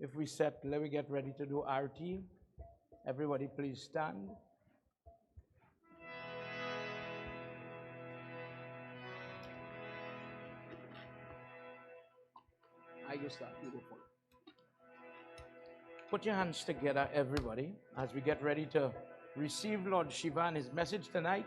If we let me get ready to do Arti. Everybody please stand. I go start, you go follow. Put your hands together, everybody, as we get ready to receive Lord Shiva and his message tonight.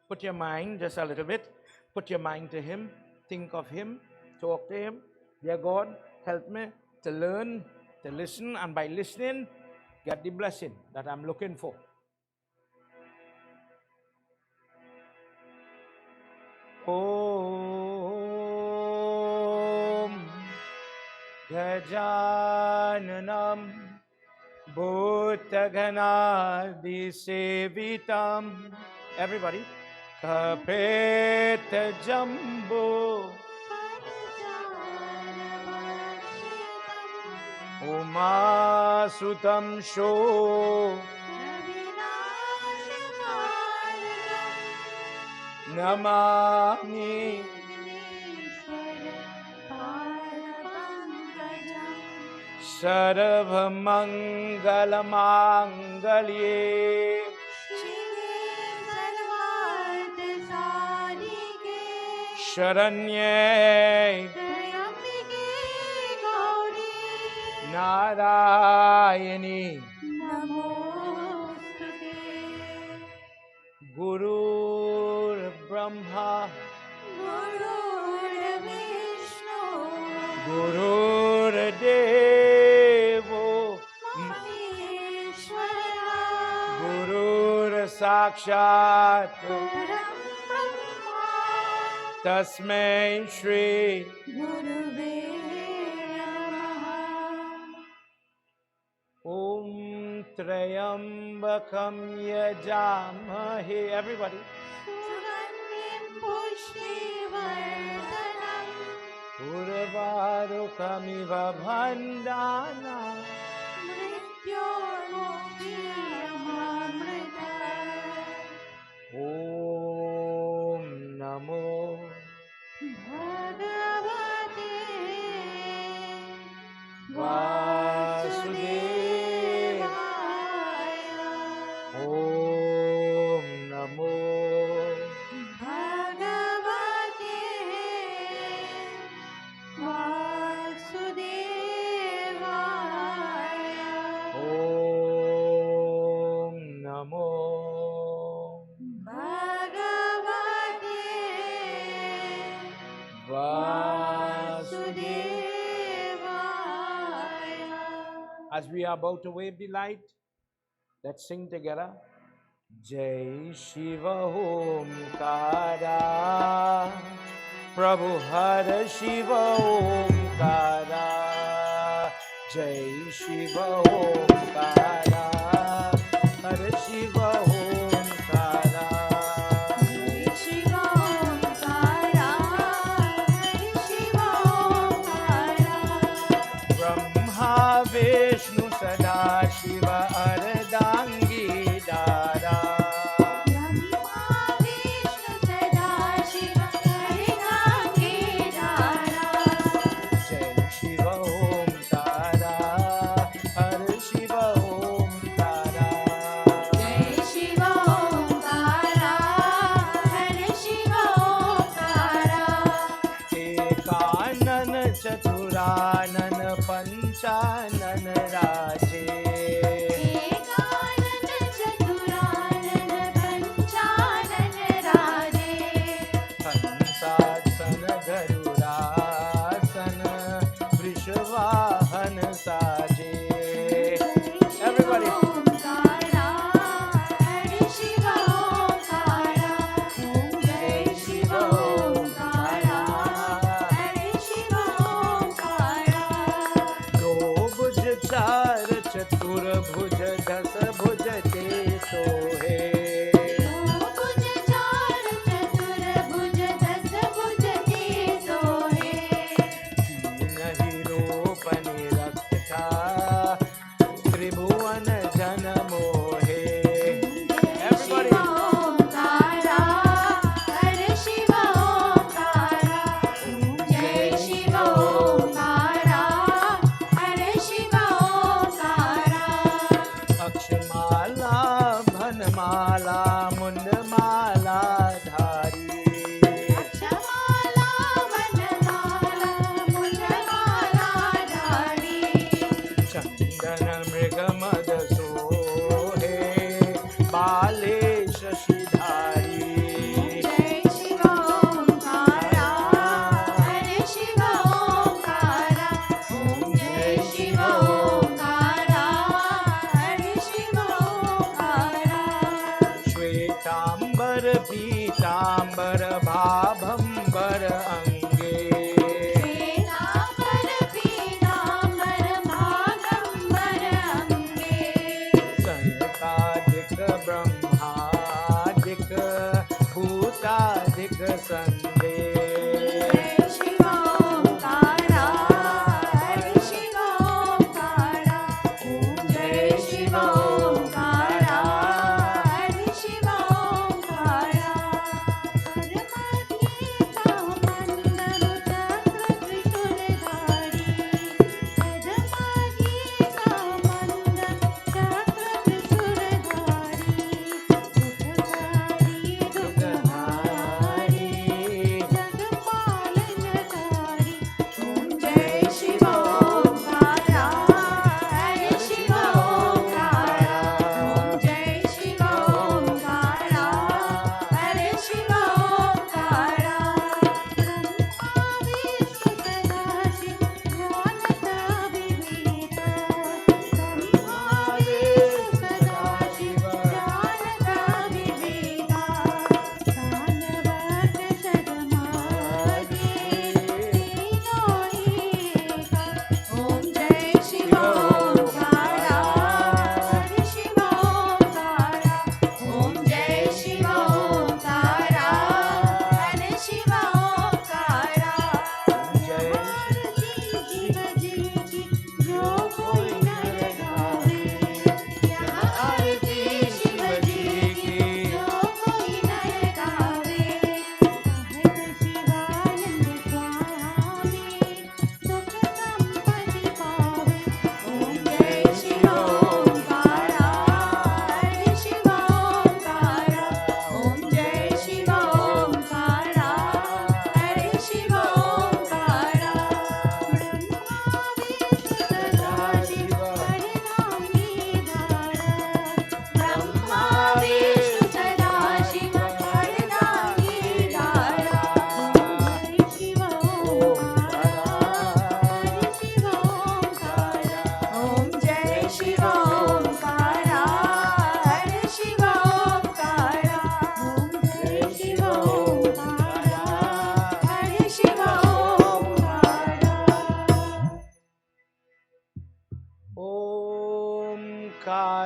Put your mind just a little bit. Put your mind to him. Think of him. Talk to him. Dear God, help me to learn, to listen, and by listening, get the blessing that I'm looking for. Om Gajananam Bhutaganadi Sevitam. Everybody. Kapeta Jambu Uma Sutam Sho Namah Sarvamangalamangalye Sharanye Narayani Guru Brahma Guru Devo Guru Sakshat Tasmai Shree Om Trayambakam Yajamahe. Everybody. Urvarukamiva Bhandana Om Namo Vasudevaya. Om Namo Om Namo As we are about to wave the light, let's sing together. Jai Shiva Om Kara Prabhu Hara Shiva Om Kara Jai Shiva Om Kara Hara Shiva Om Kara Jai Shiva Om Kara Hara Shiva Om Kara Brahma Vishnu Sada Shiva Ardangi Dara Brahma Vishnu Sada Shiva Ardangi Dara Jai Shiva Om Tara Har Shiva Om Tara Jai Shiva Om Tara Har Shiva Om Tara Ekanan Chaturanan Panchanan Raje Everybody. चतुर भुज दस भुज ते सोहे भुज चार चतुर भुज दस भुज ते सोहे नहीं रूप निरखता त्रिभुवन जन मोहे Everybody. Jai Shiva Om Kara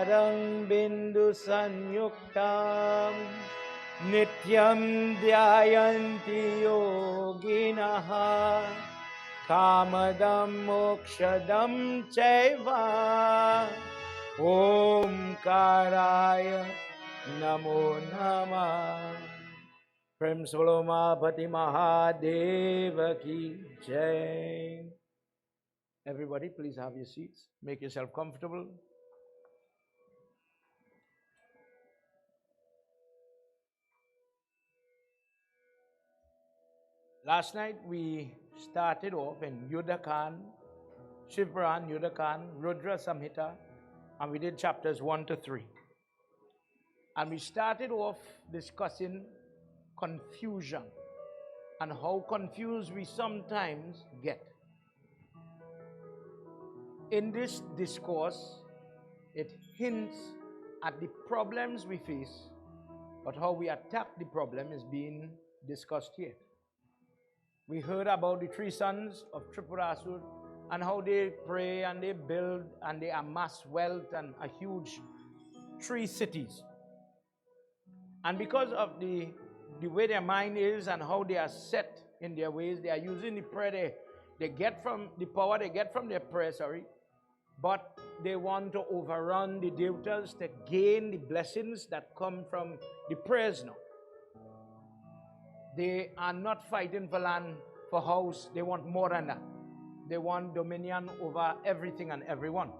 Sadarang Bindu Sanyuktam Nityam Dhyayanti Yoginaha Kamadam Mokshadam Chaiva Om Karaya Namo Namah. Prem Svalomapati Mahadeva Ki Jai. Everybody, please have your seats. Make yourself comfortable. Last night we started off in Yudhakan, Shiva Puran, Yudhakan, Rudra Samhita, and we did chapters 1 to 3. And we started off discussing confusion and how confused we sometimes get. In this discourse, it hints at the problems we face, but how we attack the problem is being discussed here. We heard about the 3 sons of Tripurasur and how they pray and they build and they amass wealth and a huge 3 cities. And because of the way their mind is and how they are set in their ways, they are using the prayer they get from the power they get from their prayer, but they want to overrun the Devatas to gain the blessings that come from the prayers now. They are not fighting for land, for house. They want more than that. They want dominion over everything and everyone.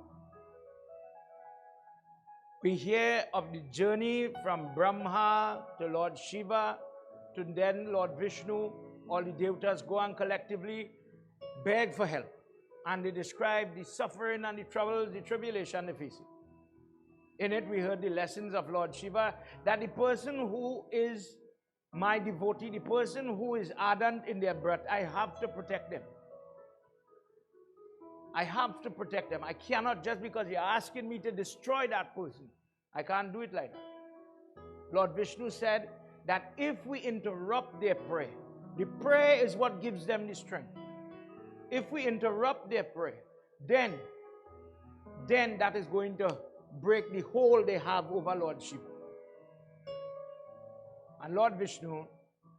We hear of the journey from Brahma to Lord Shiva to then Lord Vishnu. All the Devatas go and collectively beg for help. And they describe the suffering and the troubles, the tribulation they face. In it, we heard the lessons of Lord Shiva, that the person who is my devotee, the person who is ardent in their breath, I have to protect them. I have to protect them. I cannot, just because you're asking me to destroy that person, I can't do it like that. Lord Vishnu said that if we interrupt their prayer, the prayer is what gives them the strength. If we interrupt their prayer, then that is going to break the hold they have over Lord Shiva. And Lord Vishnu,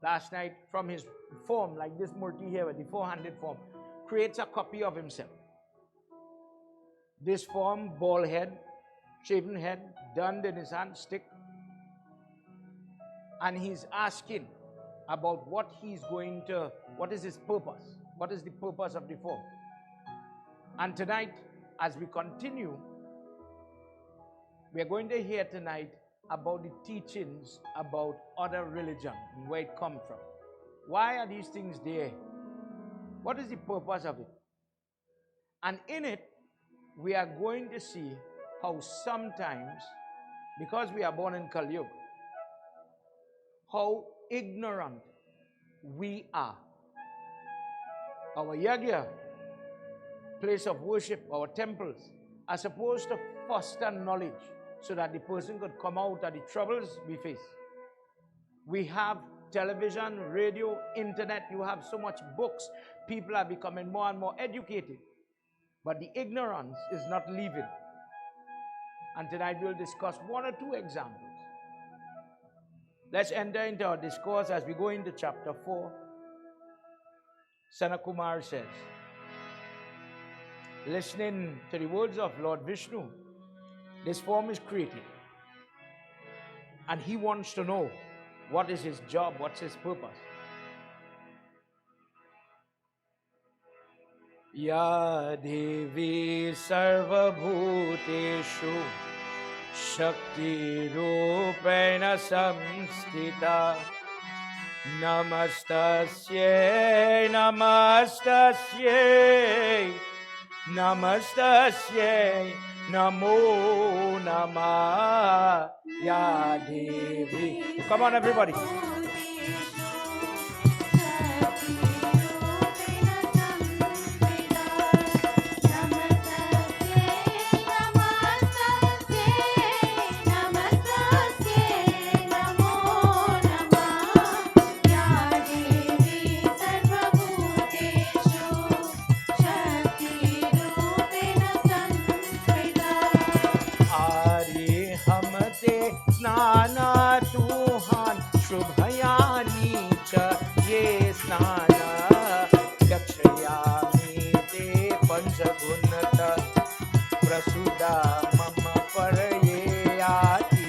last night, from his form, like this Murti here, with the 400 form, creates a copy of himself. This form, bald head, shaven head, done in his hand, stick. And he's asking about what he's going to, what is his purpose? What is the purpose of the form? And tonight, as we continue, we are going to hear tonight about the teachings about other religion and where it comes from. Why are these things there? What is the purpose of it? And in it, we are going to see how sometimes, because we are born in Kali Yuga, how ignorant we are. Our Yagna, place of worship, our temples, are supposed to foster knowledge so that the person could come out of the troubles we face. We have television, radio, internet, you have so much books, people are becoming more and more educated. But the ignorance is not leaving. And tonight we'll discuss 1 or 2 examples. Let's enter into our discourse as we go into chapter 4. Sanakumar says, listening to the words of Lord Vishnu, this form is created. And he wants to know what is his job, what's his purpose. Ya Devi Sarva Bhuteshu Shakti Rupena Samstita Namastasye Namastasye Namastasye Namo Namah Ya Devi. Come on, everybody. Panchagunata Prasuda Mama Parayati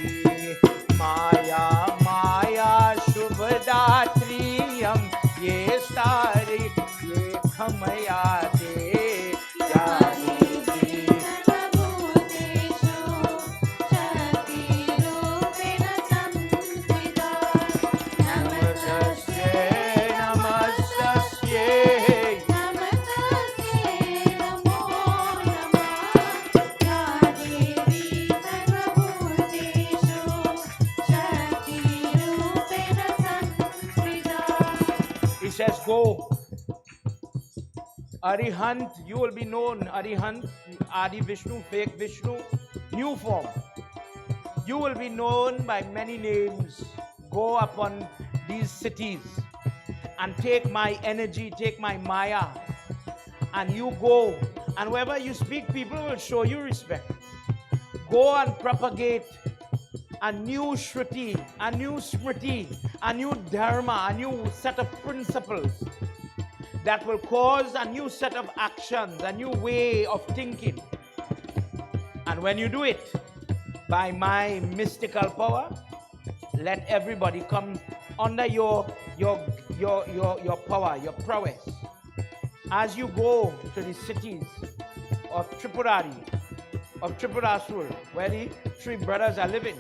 Maya Maya Shubhadatriyam Ye Stari Ye Khamayate Says go. Arihant, you will be known. Arihant, Adi Vishnu, fake Vishnu, new form. You will be known by many names. Go upon these cities and take my energy, take my Maya, and you go. And wherever you speak, people will show you respect. Go and propagate a new Shruti, a new Smriti, a new dharma, a new set of principles that will cause a new set of actions, a new way of thinking. And when you do it, by my mystical power, let everybody come under your power, your prowess. As you go to the cities of Tripurari, of Tripurasur, where the three brothers are living,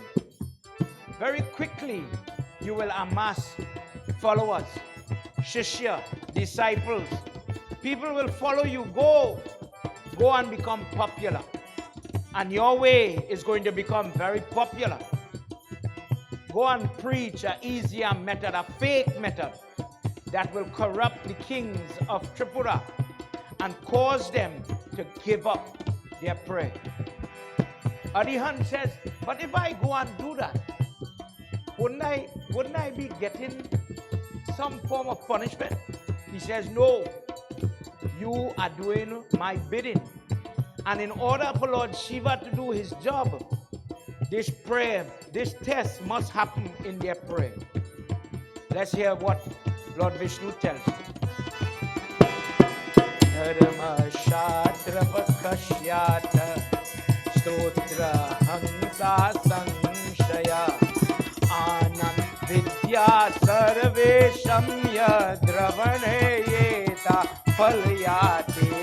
very quickly you will amass followers, shishya, disciples. People will follow you. Go and become popular. And your way is going to become very popular. Go and preach an easier method, a fake method that will corrupt the kings of Tripura and cause them to give up their prayer. Arihant says, but if I go and do that, wouldn't I be getting some form of punishment? He says, no, you are doing my bidding. And in order for Lord Shiva to do his job, this prayer, this test must happen in their prayer. Let's hear what Lord Vishnu tells you. Dharma Shatra Pakashyata Stotra Hansa Sanshaya Anand Vidya Sarvesham Yadravane Yeta Phalyate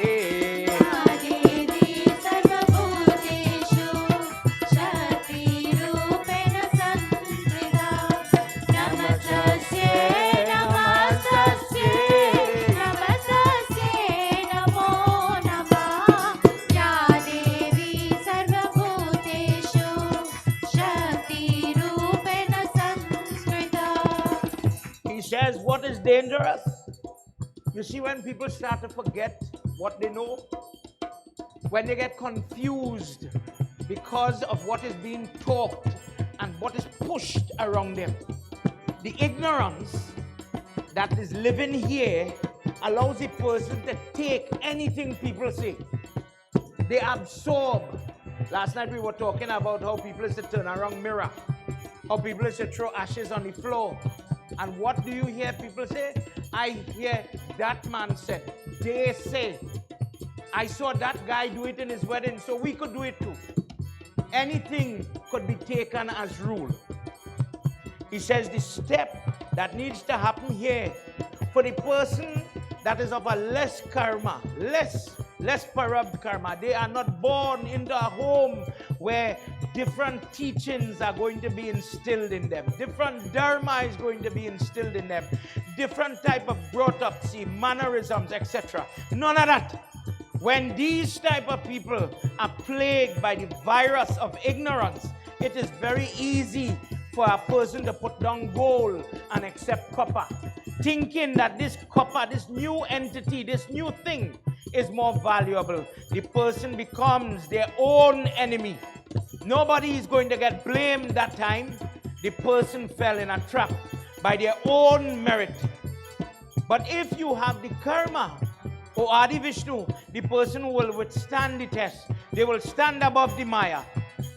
What is dangerous? You see, when people start to forget what they know, when they get confused because of what is being taught and what is pushed around them, the ignorance that is living here allows a person to take anything people say. They absorb. Last night we were talking about how people used to turn around mirror, how people used to throw ashes on the floor. And what do you hear people say? I hear that man said, they say, I saw that guy do it in his wedding, so we could do it too. Anything could be taken as rule. He says the step that needs to happen here for the person that is of a less karma, less corrupt karma. They are not born into a home where different teachings are going to be instilled in them. Different dharma is going to be instilled in them. Different type of brought up, see, mannerisms, etc. None of that. When these type of people are plagued by the virus of ignorance, it is very easy for a person to put down gold and accept copper, thinking that this copper, this new entity, this new thing is more valuable. The person becomes their own enemy. Nobody is going to get blamed that time. The person fell in a trap by their own merit. But if you have the karma, O Adi Vishnu, the person who will withstand the test, they will stand above the Maya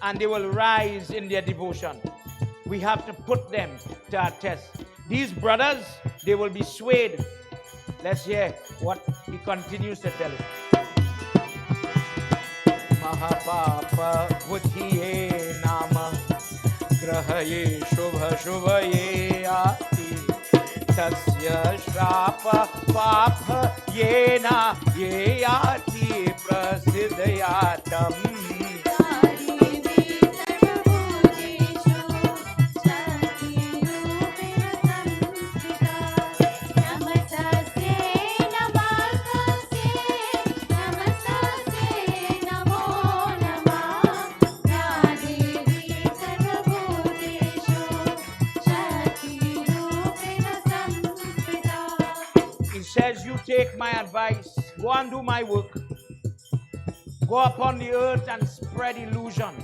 and they will rise in their devotion. We have to put them to our test. These brothers, they will be swayed. Let's hear what he continues to tell us. Mahapapa Buddhiye Nama Grahaye Shubha Shubhaye Ati Tasya Shrapa Papa Yena Yati Prasiddhayatam says, you take my advice, go and do my work, go upon the earth and spread illusion,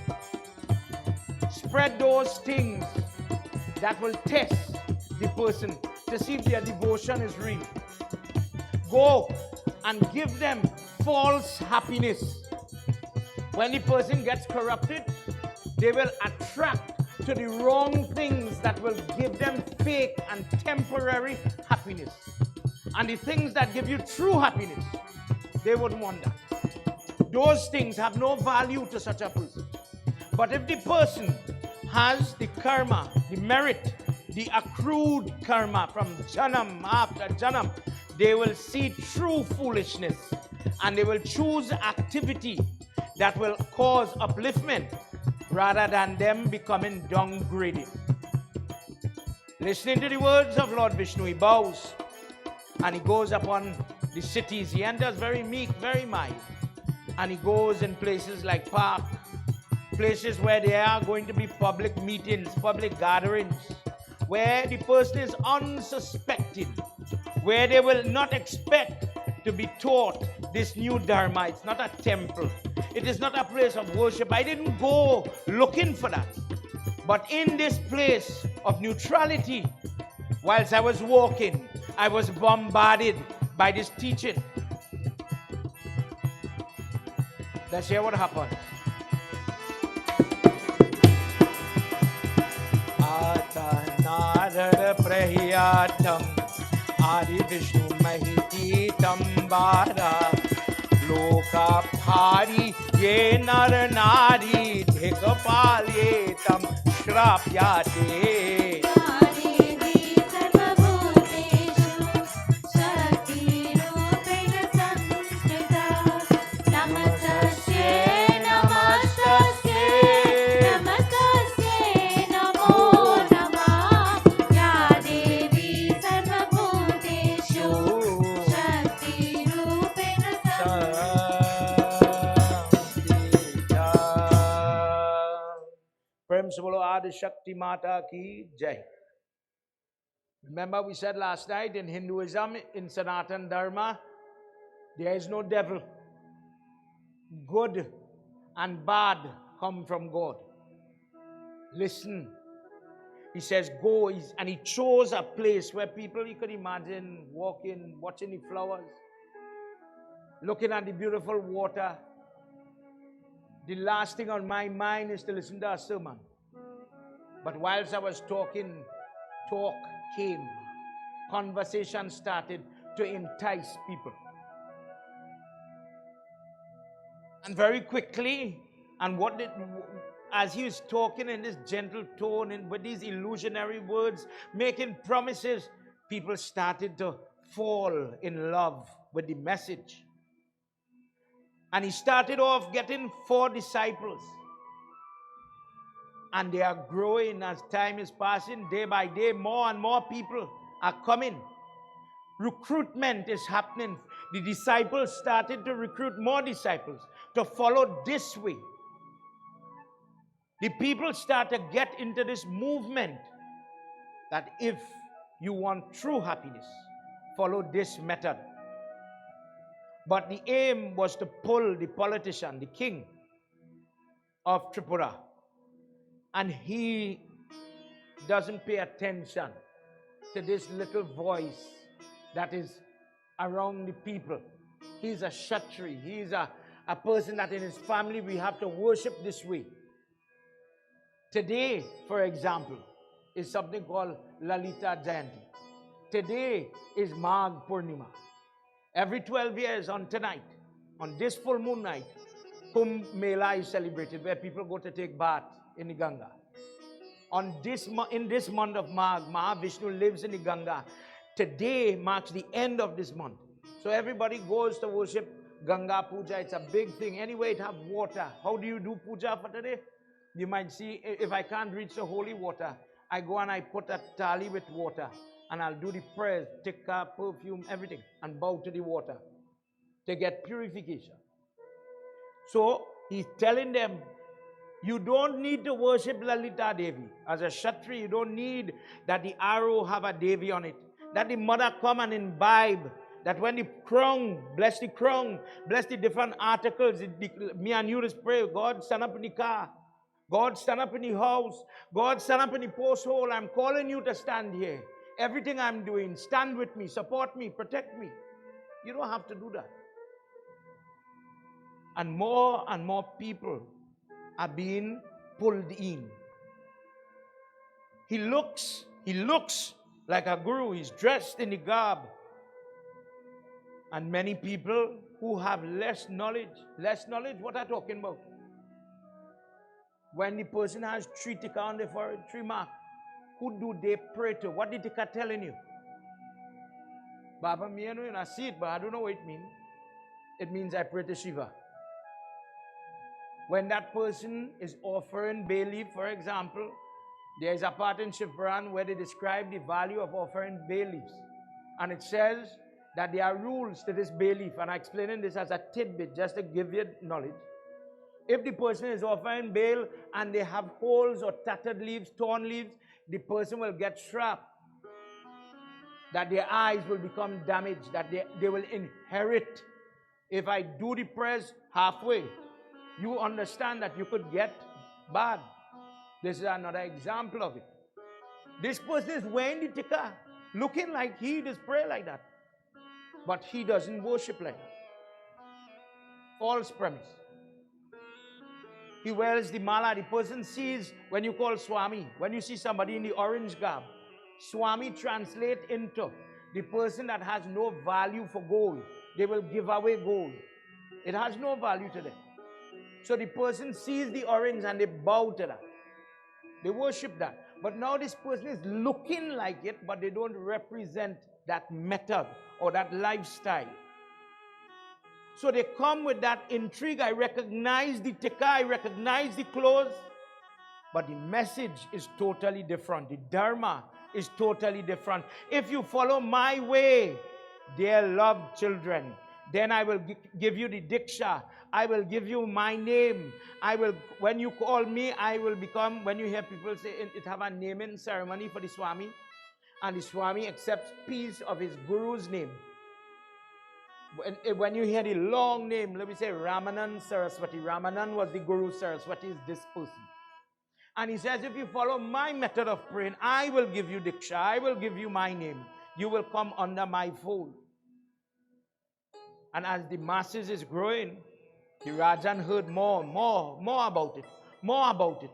spread those things that will test the person to see if their devotion is real. Go and give them false happiness. When the person gets corrupted, they will attract to the wrong things that will give them fake and temporary happiness. And the things that give you true happiness, they wouldn't want that. Those things have no value to such a person. But if the person has the karma, the merit, the accrued karma from janam after janam, they will see true foolishness and they will choose activity that will cause upliftment rather than them becoming downgraded. Listening to the words of Lord Vishnu, he bows and he goes upon the cities. He enters very meek, very mild. And he goes in places like park, places where there are going to be public meetings, public gatherings, where the person is unsuspecting, where they will not expect to be taught this new dharma. It's not a temple. It is not a place of worship. I didn't go looking for that. But in this place of neutrality, whilst I was walking, I was bombarded by this teaching. Let's hear what happened. Atanadar prahiyatam Adi Vishnu mahiti tambara Loka phari ye nar nari Dhikapal ye tam shrapyate Bolo Adi Shakti Mata ki Jai. Remember we said last night in Hinduism, in Sanatan Dharma, there is no devil. Good and bad come from God. Listen. He says go, and he chose a place where people, you could imagine, walking, watching the flowers, looking at the beautiful water. The last thing on my mind is to listen to a sermon. But whilst I was talking, talk came. Conversation started to entice people. And very quickly, as he was talking in this gentle tone and with these illusionary words, making promises, people started to fall in love with the message. And he started off getting 4 disciples. And they are growing as time is passing. Day by day, more and more people are coming. Recruitment is happening. The disciples started to recruit more disciples to follow this way. The people start to get into this movement that if you want true happiness, follow this method. But the aim was to pull the politician, the king of Tripura. And he doesn't pay attention to this little voice that is around the people. He's a Kshatri. He's a person that in his family we have to worship this way. Today, for example, is something called Lalita Jayanti. Today is Magh Purnima. Every 12 years on tonight, on this full moon night, Kumbh Mela is celebrated, where people go to take bath in the Ganga. In this month of Magh, Mahavishnu lives in the Ganga. Today marks the end of this month. So everybody goes to worship Ganga Puja. It's a big thing. Anyway, it have water. How do you do puja for today? You might see, if I can't reach the holy water, I go and I put a thali with water. And I'll do the prayers, tikka, perfume, everything. And bow to the water to get purification. So he's telling them, you don't need to worship Lalita Devi. As a Kshatriya, you don't need that the arrow have a Devi on it. That the mother come and imbibe. That when the crown, bless the different articles. Me and you just pray, God stand up in the car. God stand up in the house. God stand up in the post hole. I'm calling you to stand here. Everything I'm doing, stand with me, support me, protect me. You don't have to do that. And more people are being pulled in. He looks like a guru. He's dressed in the garb. And many people who have less knowledge, what are talking about? When the person has 3 tikka on the forehead, 3 mark, who do they pray to? What the tikka telling you? Baba, me I see it, but I don't know what it means. It means I pray to Shiva. When that person is offering bay leaf, for example, there is a part in Shiva Puran where they describe the value of offering bay leaves. And it says that there are rules to this bay leaf. And I'm explaining this as a tidbit just to give you knowledge. If the person is offering bail and they have holes or tattered leaves, torn leaves, the person will get shrap. That their eyes will become damaged, that they will inherit. If I do the prayers halfway, you understand that you could get bad. This is another example of it. This person is wearing the tikka, looking like he does pray like that. But he doesn't worship like that. False premise. He wears the mala. The person sees, when you call Swami, when you see somebody in the orange garb, Swami translate into the person that has no value for gold. They will give away gold. It has no value to them. So the person sees the orange and they bow to that. They worship that. But now this person is looking like it, but they don't represent that method or that lifestyle. So they come with that intrigue. I recognize the tikka, I recognize the clothes, but the message is totally different. The dharma is totally different. If you follow my way, dear loved children, then I will give you the diksha. I will give you my name. When you call me, I will become, when you hear people say it have a naming ceremony for the Swami, and the Swami accepts piece of his guru's name. When you hear the long name, let me say Ramanan Saraswati. Ramanan was the guru, Saraswati is this person. And he says, if you follow my method of praying, I will give you diksha, I will give you my name. You will come under my fold. And as the masses is growing, the Rajan heard more about it. More about it.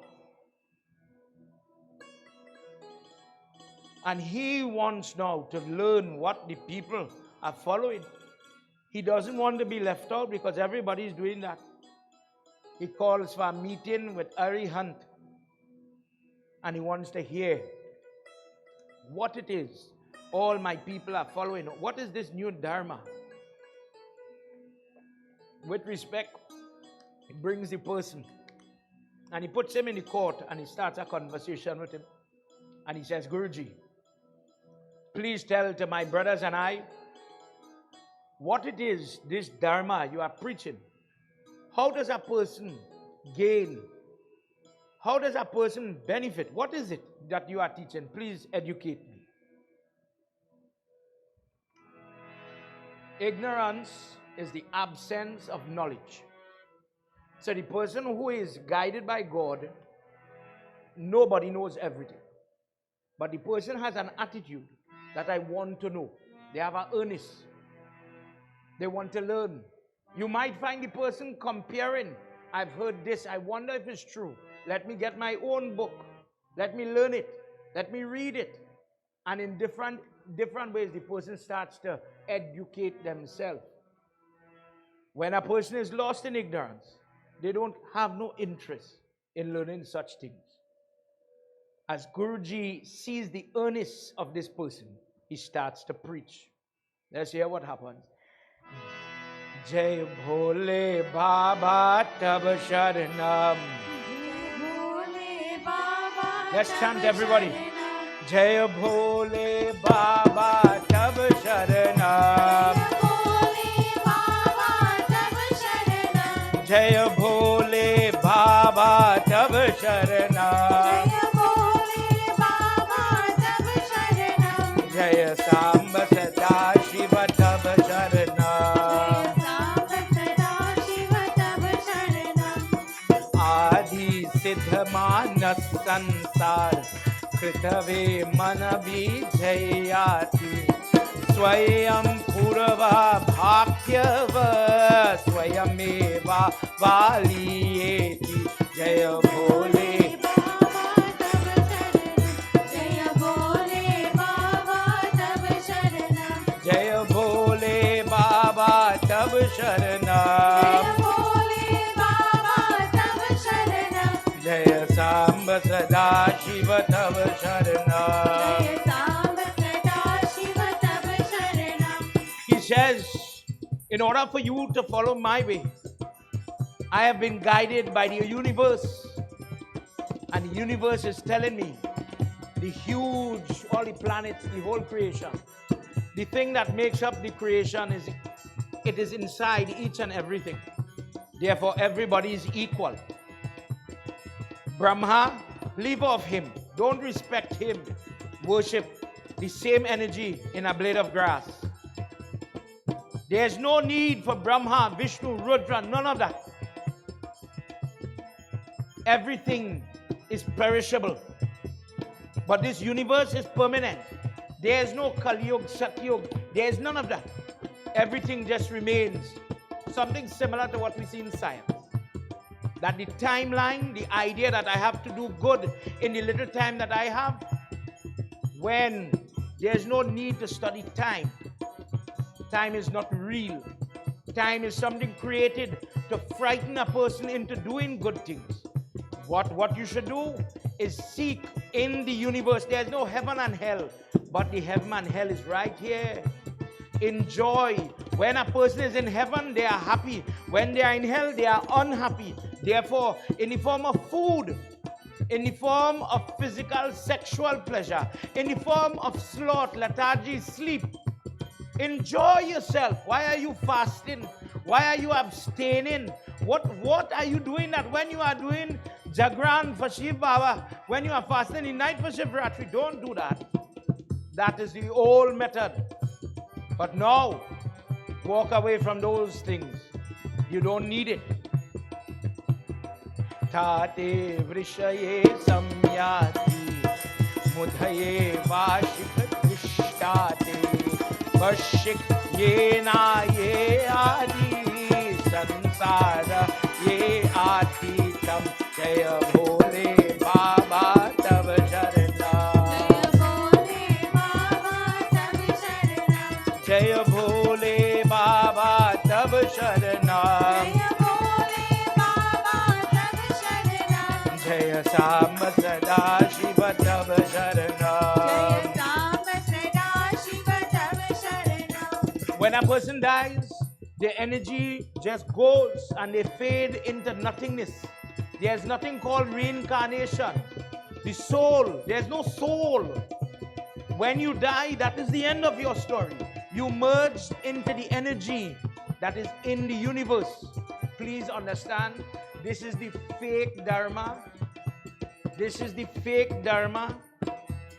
And he wants now to learn what the people are following. He doesn't want to be left out because everybody is doing that. He calls for a meeting with Arihant. And he wants to hear what it is all my people are following. What is this new dharma? With respect, he brings the person and he puts him in the court and he starts a conversation with him. And he says, Guruji, please tell to my brothers and I what it is, this dharma you are preaching. How does a person gain? How does a person benefit? What is it that you are teaching? Please educate me. Ignorance is the absence of knowledge. So the person who is guided by God, nobody knows everything. But the person has an attitude that I want to know. They have an earnest. They want to learn. You might find the person comparing. I've heard this. I wonder if it's true. Let me get my own book. Let me learn it. Let me read it. And in different ways, the person starts to educate themselves. When a person is lost in ignorance, They don't have no interest in learning such things. As Guruji sees the earnest of this person, he starts to preach. Let's hear what happens. Jai Bhole Baba Tab Sharanam. Let's chant everybody. Jai Bhole Baba Tab Sharanam. Jai Bhole Baba Tab Sharanam. Jai Samba Sada Shiva Tab Sharanam. Adi Siddha Manas Sansar Kritave Mana Vijayati Swayam Purva Bhakyava Swayameva Valiyeti Jaya Bhole Jaya Bhole Baba Tab Sharanam. Jaya Samba Sada Shiva Tab Sharanam. He says, in order for you to follow my way, I have been guided by the universe. And the universe is telling me, the huge, all the planets, the whole creation, the thing that makes up the creation it is inside each and everything. Therefore, everybody is equal. Brahma, leave off him. Don't respect him. Worship the same energy in a blade of grass. There's no need for Brahma, Vishnu, Rudra, none of that. Everything is perishable. But this universe is permanent. There's no Kali Yuga, Satyuga. There's none of that. Everything just remains. Something similar to what we see in science. That the timeline, the idea that I have to do good in the little time that I have, when there's no need to study time. Time is not real. Time is something created to frighten a person into doing good things. What you should do is seek in the universe. There's no heaven and hell, but the heaven and hell is right here. Enjoy. When a person is in heaven, they are happy. When they are in hell, they are unhappy. Therefore, in the form of food, in the form of physical sexual pleasure, in the form of sloth, lethargy, sleep, enjoy yourself. Why are you fasting? Why are you abstaining? What are you doing that when you are doing Jagran for Shiva Baba, when you are fasting in night for Shivratri? Don't do that. That is the old method. But now, walk away from those things. You don't need it. Tate vrishaye samyati mudhaye vashik dristate vashik yena ye adi sansara ye atitam jaya bhole baba tab sharanam jaya bhole baba tab sharanam Jaya Samba Sada Shiva Tab Sharanam. When a person dies, their energy just goes and they fade into nothingness. There's nothing called reincarnation. The soul, there's no soul. When you die, that is the end of your story. You merged into the energy that is in the universe. Please understand, this is the fake dharma. This is the fake dharma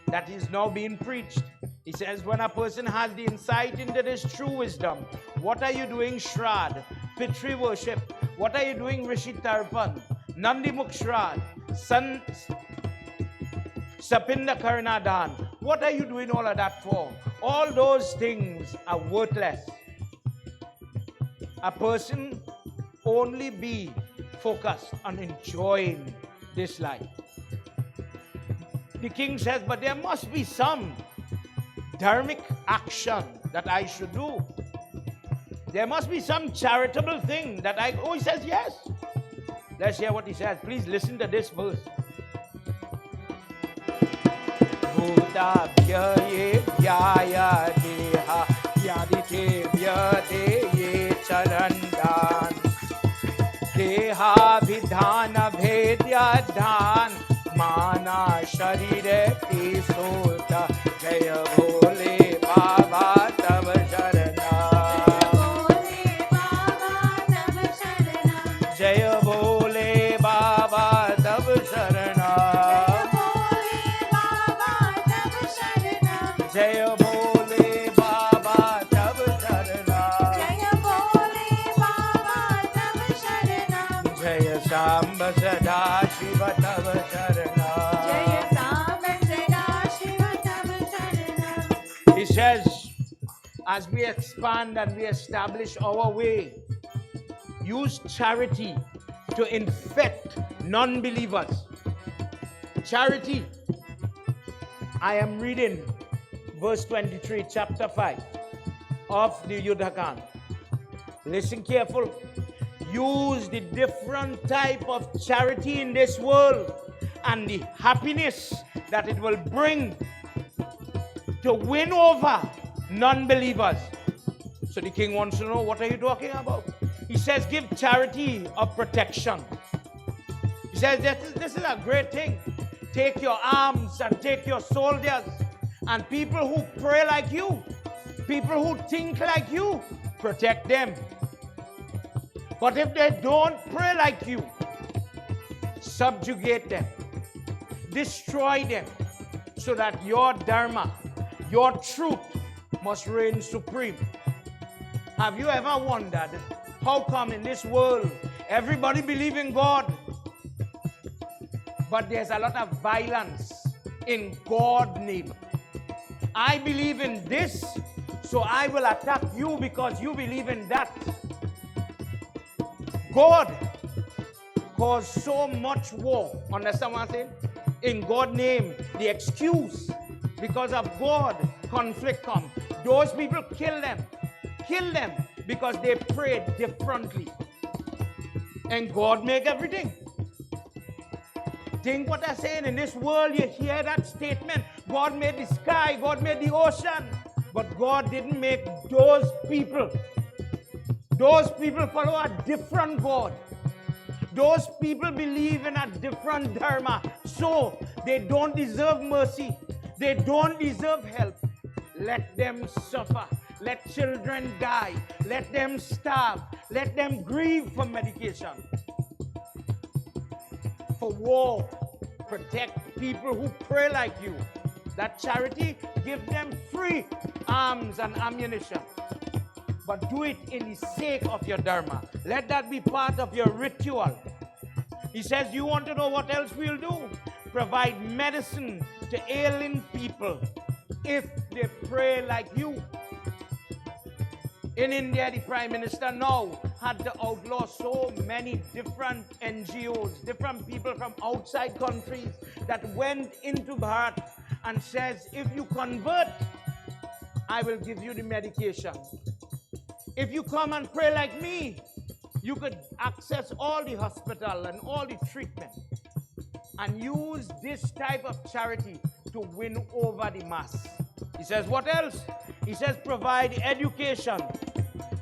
that is now being preached. He says when a person has the insight into this true wisdom, what are you doing Shrad, Pitri worship? What are you doing Rishi Tarpan, Nandi Mukh Shrad, Sapinda Karnadan? What are you doing all of that for? All those things are worthless. A person only be focused on enjoying this life. The king says, but there must be some dharmic action that I should do. There must be some charitable thing that he says, yes. Let's hear what he says. Please listen to this verse. Bhutabhya ye vyaya deha yaditebhya deye charandan deha vidhana bhedya dhan mana sharire ki sota jaya bole baba tab sharana jaya bole baba tab sharana jaya bole baba tab sharana jaya samba sada shiva tab sharana. He says, as we expand and we establish our way, use charity to infect non-believers. Charity. I am reading verse 23, chapter 5 of the Yadha. Listen careful. Use the different type of charity in this world and the happiness that it will bring to win over non-believers. So the king wants to know, what are you talking about? He says, give charity of protection. He says, this is a great thing. Take your arms and take your soldiers and people who pray like you, people who think like you, protect them. But if they don't pray like you, subjugate them, destroy them, so that your dharma, your truth must reign supreme. Have you ever wondered how come in this world everybody believes in God, but there's a lot of violence in God's name? I believe in this, so I will attack you because you believe in that. God caused so much war. Understand what I'm saying? In God's name, the excuse because of God, conflict comes. Those people kill them because they pray differently. And God make everything. Think what I'm saying. In this world, you hear that statement. God made the sky, God made the ocean. But God didn't make those people. Those people follow a different God. Those people believe in a different dharma. So they don't deserve mercy. They don't deserve help. Let them suffer. Let children die. Let them starve. Let them grieve for medication. For war. Protect people who pray like you. That charity, give them free arms and ammunition. But do it in the sake of your dharma. Let that be part of your ritual. He says, you want to know what else we'll do? Provide medicine to ailing people if they pray like you. In India, the Prime Minister now had to outlaw so many different NGOs, different people from outside countries that went into Bharat and says, if you convert, I will give you the medication. If you come and pray like me, you could access all the hospital and all the treatment and use this type of charity to win over the mass. He says, what else? He says, provide education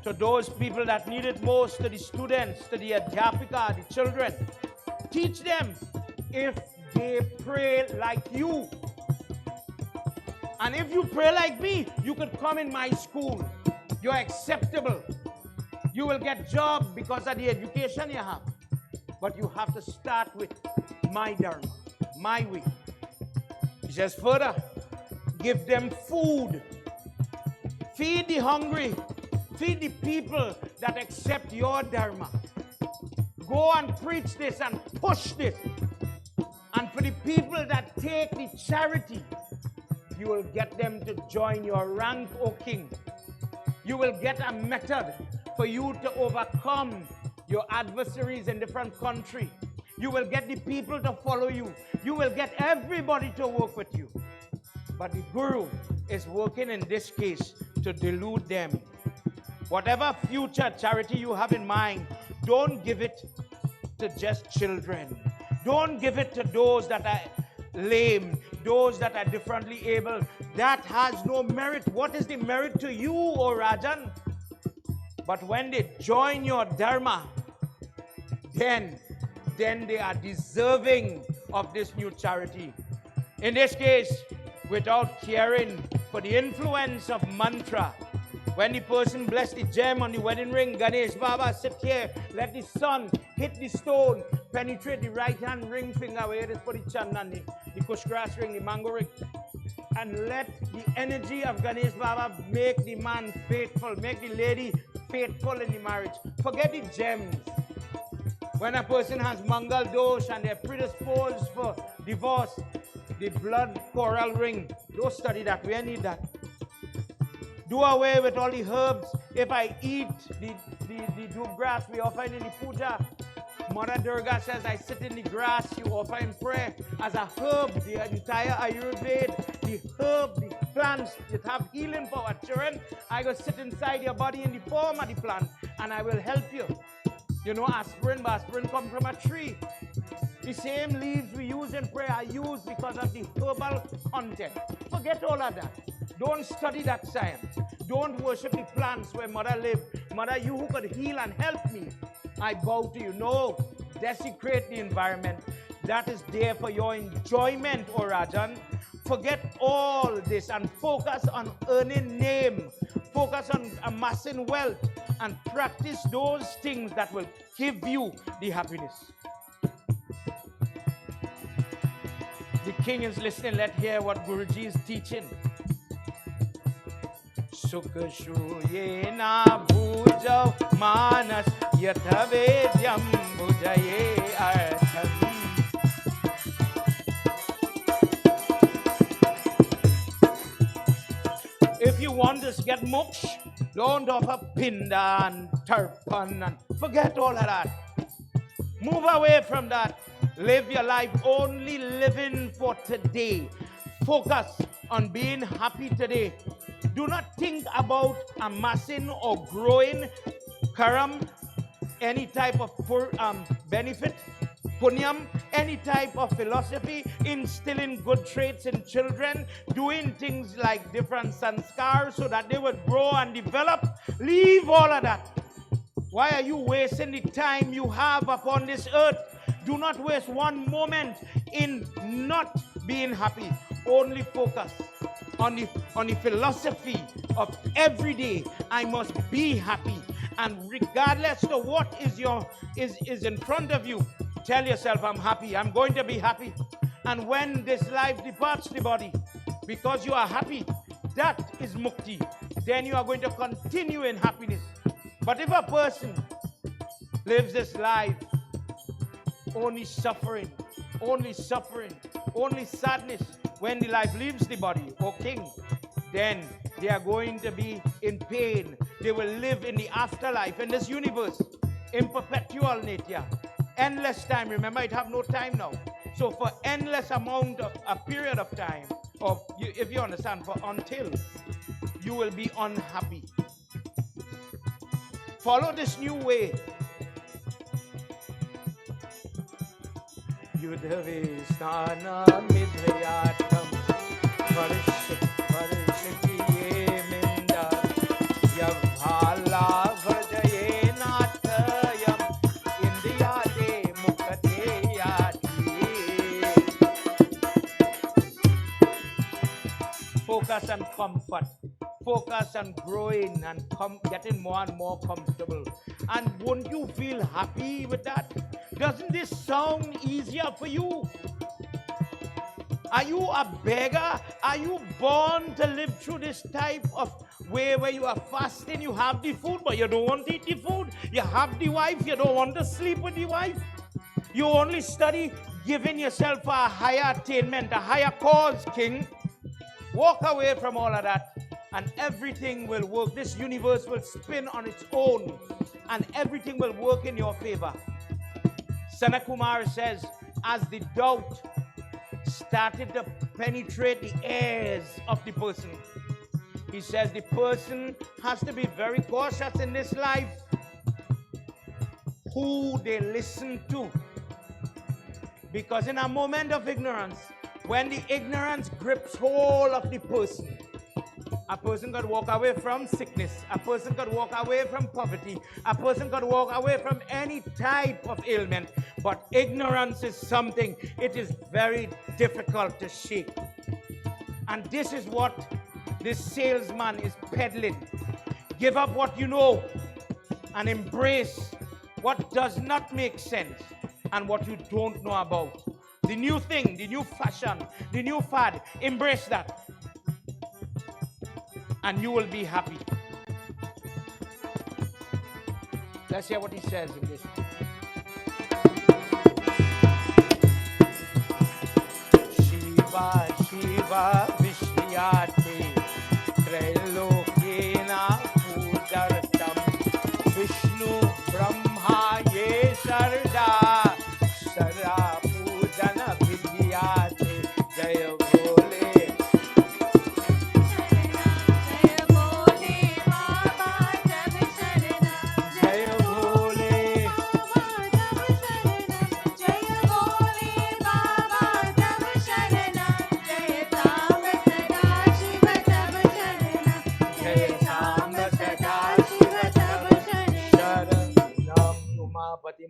to those people that need it most, to the students, to the adhyapika, the children. Teach them if they pray like you. And if you pray like me, you could come in my school. You're acceptable. You will get job because of the education you have. But you have to start with my dharma, my way. He says further, give them food. Feed the hungry. Feed the people that accept your dharma. Go and preach this and push this. And for the people that take the charity, you will get them to join your rank, O king. You will get a method for you to overcome your adversaries in different countries. You will get the people to follow you. You will get everybody to work with you. But the Guru is working in this case to delude them. Whatever future charity you have in mind, don't give it to just children. Don't give it to those that are lame, those that are differently able. That has no merit. What is the merit to you, O Rajan? But when they join your dharma, then they are deserving of this new charity. In this case, without caring for the influence of mantra, when the person bless the gem on the wedding ring, Ganesh Baba, sit here, let the sun hit the stone, penetrate the right hand ring finger where it is for the chandan, the kush grass ring, the mango ring, and let the energy of Ganesh Baba make the man faithful, make the lady faithful in the marriage. Forget the gems. When a person has Mangal dosh and they're predisposed for divorce, the blood coral ring, don't study that. We need that. Do away with all the herbs. If I eat the doob grass we offer in the puja, Mother Durga says, I sit in the grass, you offer in prayer. As a herb, the entire Ayurveda, the herb, the plants that have healing for our children, I will sit inside your body in the form of the plant, and I will help you. You know, aspirin, but aspirin comes from a tree. The same leaves we use in prayer are used because of the herbal content. Forget all of that. Don't study that science. Don't worship the plants where Mother lived. Mother, you who could heal and help me, I bow to you. No, desecrate the environment. That is there for your enjoyment, O Rajan. Forget all this and focus on earning name. Focus on amassing wealth and practice those things that will give you the happiness. The king is listening. Let's hear what Guruji is teaching. Sukha shuyena bhujav manas yatha vedyam bhujaye artham. If you want to get moksha, don't offer pinda and tarpan and forget all of that. Move away from that. Live your life only living for today. Focus on being happy today. Do not think about amassing or growing karam, any type of benefit, punyam, any type of philosophy, instilling good traits in children, doing things like different sanskars so that they would grow and develop. Leave all of that. Why are you wasting the time you have upon this earth? Do not waste one moment in not being happy. Only focus on the philosophy of every day. I must be happy, and regardless of what is in front of you, tell yourself, I'm happy. I'm going to be happy. And when this life departs the body, because you are happy, that is mukti. Then you are going to continue in happiness. But if a person lives this life only suffering, only sadness, when the life leaves the body, O king, then they are going to be in pain. They will live in the afterlife, in this universe, in perpetual nitya. Endless time. Remember, it have no time now. So for endless amount of a period of time, or if you understand, for until you will be unhappy. Follow this new way. Yudhave stana midhayatam varshkiye minda yavhala vajaye nathayam indiyate mukate yati. Focus on comfort. Focus on growing and getting more and more comfortable. And won't you feel happy with that? Doesn't this sound easier for you? Are you a beggar? Are you born to live through this type of way where you are fasting? You have the food, but you don't want to eat the food. You have the wife, you don't want to sleep with the wife. You only study giving yourself a higher attainment, a higher cause, king. Walk away from all of that, and everything will work. This universe will spin on its own, and everything will work in your favor. Sanakumar says, as the doubt started to penetrate the airs of the person, he says the person has to be very cautious in this life. who they listen to. Because in a moment of ignorance, when the ignorance grips hold of the person, a person could walk away from sickness, a person could walk away from poverty, a person could walk away from any type of ailment. But ignorance is something, it is very difficult to shake. And this is what this salesman is peddling. Give up what you know and embrace what does not make sense and what you don't know about. The new thing, the new fashion, the new fad, embrace that. And you will be happy. Let's hear what he says in this. Shiva, Shiva, Vishnuyate, Trailokena Pujartam, Vishnu, Brahma, Ye Sarda, Sara Pujana Vidyate, Jaya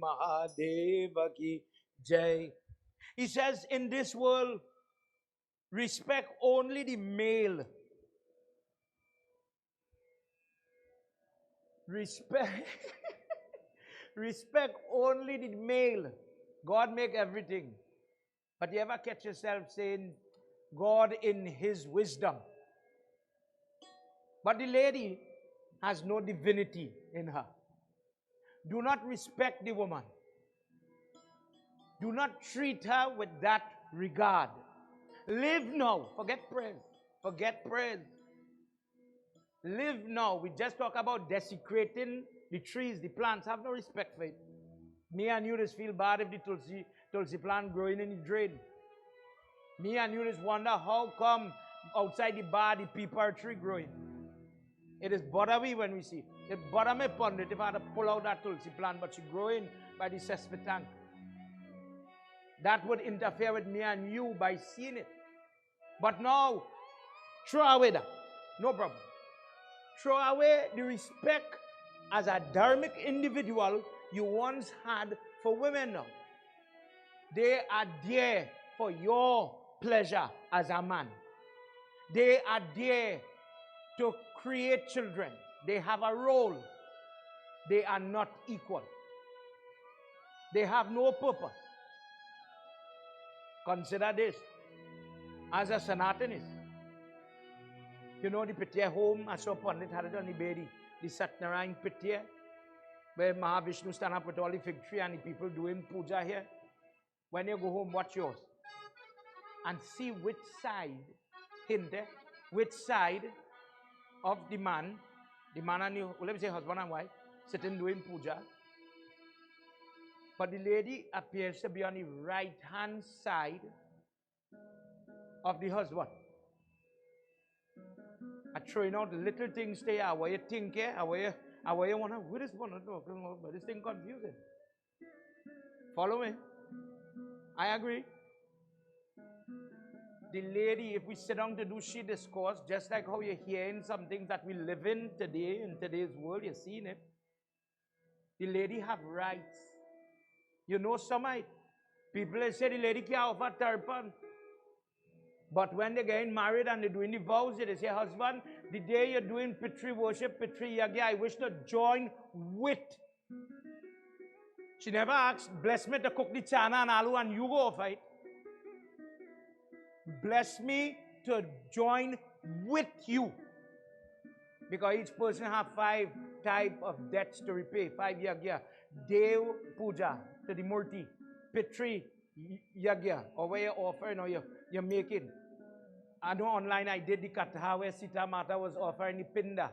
Mahadeva Jai. He says, in this world, respect only the male. Respect, respect only the male. God make everything. But you ever catch yourself saying, God in his wisdom? But the lady has no divinity in her. Do not respect the woman. Do not treat her with that regard. Live now. Forget praise. Forget praise. Live now. We just talk about desecrating the trees, the plants. Have no respect for it. Me and you just feel bad if the tulsi plant growing in the drain. Me and you just wonder how come outside the bar the peepal tree growing. It is bother me when we see it. It bother me pundit if I had to pull out that tulsi plant, but she growing by the cesspit tank. That would interfere with me and you by seeing it. But now, throw away that. No problem. Throw away the respect as a dharmic individual you once had for women now. They are there for your pleasure as a man. They are there to create children. They have a role. They are not equal. They have no purpose. Consider this. As a Sanatanist, you know the Pitya home, I saw Pandit had it on the Bedi, the Satnarayan Pitya, where Mahavishnu stand up with all the fig tree and the people doing puja here. When you go home, watch yours. And see which side, which side of the man and the, let me say husband and wife, sitting doing puja. But the lady appears to be on the right-hand side of the husband. I throwing out little things there, how you think here, how you want to, what is one talking about, but this thing confusing. Follow me? I agree. The lady, if we sit down to do she discourse, just like how you're hearing some things that we live in today, in today's world, you're seeing it. The lady have rights. You know some people say the lady can't offer tarpan. But when they're getting married and they're doing the vows, they say, husband, the day you're doing Pitri worship, Pitri Yagya, I wish to join with. She never asked, bless me to cook the chana and aloo and you go fight. Bless me to join with you. Because each person have 5 types of debts to repay. 5 Yagya. Dev Puja to the Murti. Pitri Yagya. Or where you're offering or you're making. I know online I did the Katha where Sita Mata was offering the Pinda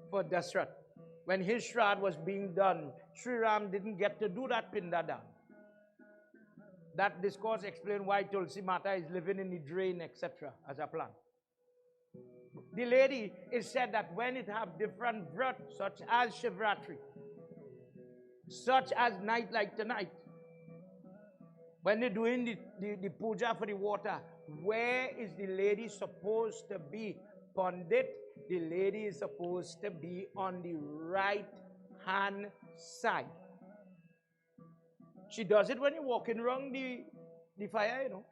for Dasrat. When his Shroud was being done, Sri Ram didn't get to do that Pinda down. That discourse explained why Tulsi Mata is living in the drain, etc. as a plan. The lady, is said that when it have different vrats, such as Shivratri, Such as night like tonight. When they're doing the puja for the water, where is the lady supposed to be? Pandit, the lady is supposed to be on the right hand side. She does it when you're walking around the fire, you know.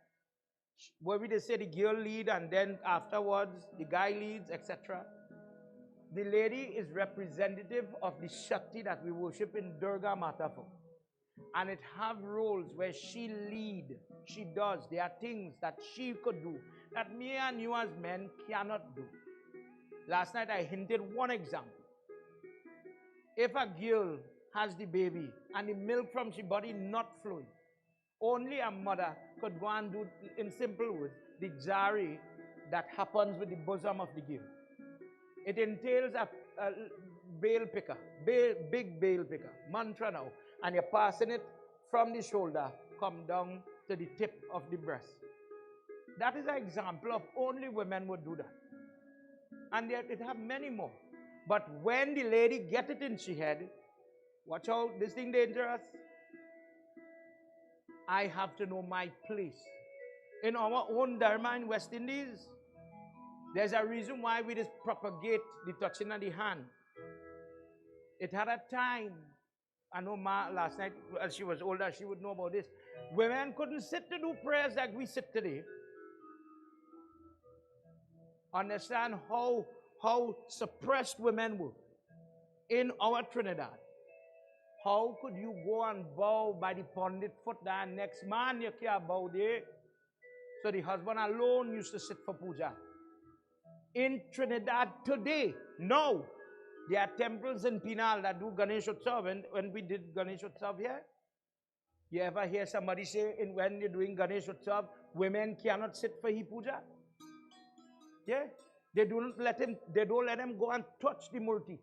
Where we say the girl lead and then afterwards the guy leads, etc. The lady is representative of the Shakti that we worship in Durga Mata for. And it have roles where she lead, she does. There are things that she could do that me and you as men cannot do. Last night I hinted one example. If a girl has the baby and the milk from her body not flowing, only a mother could go and do, in simple words, the jari that happens with the bosom of the girl. It entails a bale picker, big bale picker, mantra now, and you're passing it from the shoulder, come down to the tip of the breast. That is an example of only women would do that. And yet it have many more. But when the lady get it in she head, watch out, this thing dangerous. I have to know my place. In our own dharma in West Indies, there's a reason why we just propagate the touching of the hand. It had a time. I know Ma last night, as she was older, she would know about this. Women couldn't sit to do prayers like we sit today. Understand how suppressed women were in our Trinidad. How could you go and bow by the Pandit foot there? Next man you can't bow there. So the husband alone used to sit for puja. In Trinidad today, no. There are temples in Penal that do Ganesh Utsav. When we did Ganesh Utsav here, you ever hear somebody say when you're doing Ganesh Utsav, women cannot sit for puja? Yeah? They don't let them go and touch the murti.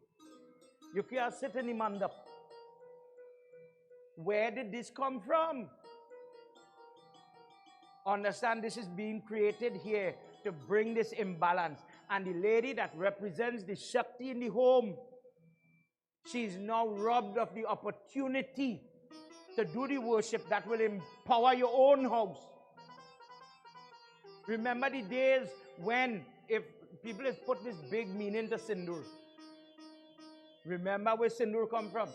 You can't sit in the mandap. Where did this come from? Understand, this is being created here to bring this imbalance. And the lady that represents the Shakti in the home, she is now robbed of the opportunity to do the worship that will empower your own house. Remember the days when, if people have put this big meaning to Sindur. Remember where Sindur come from?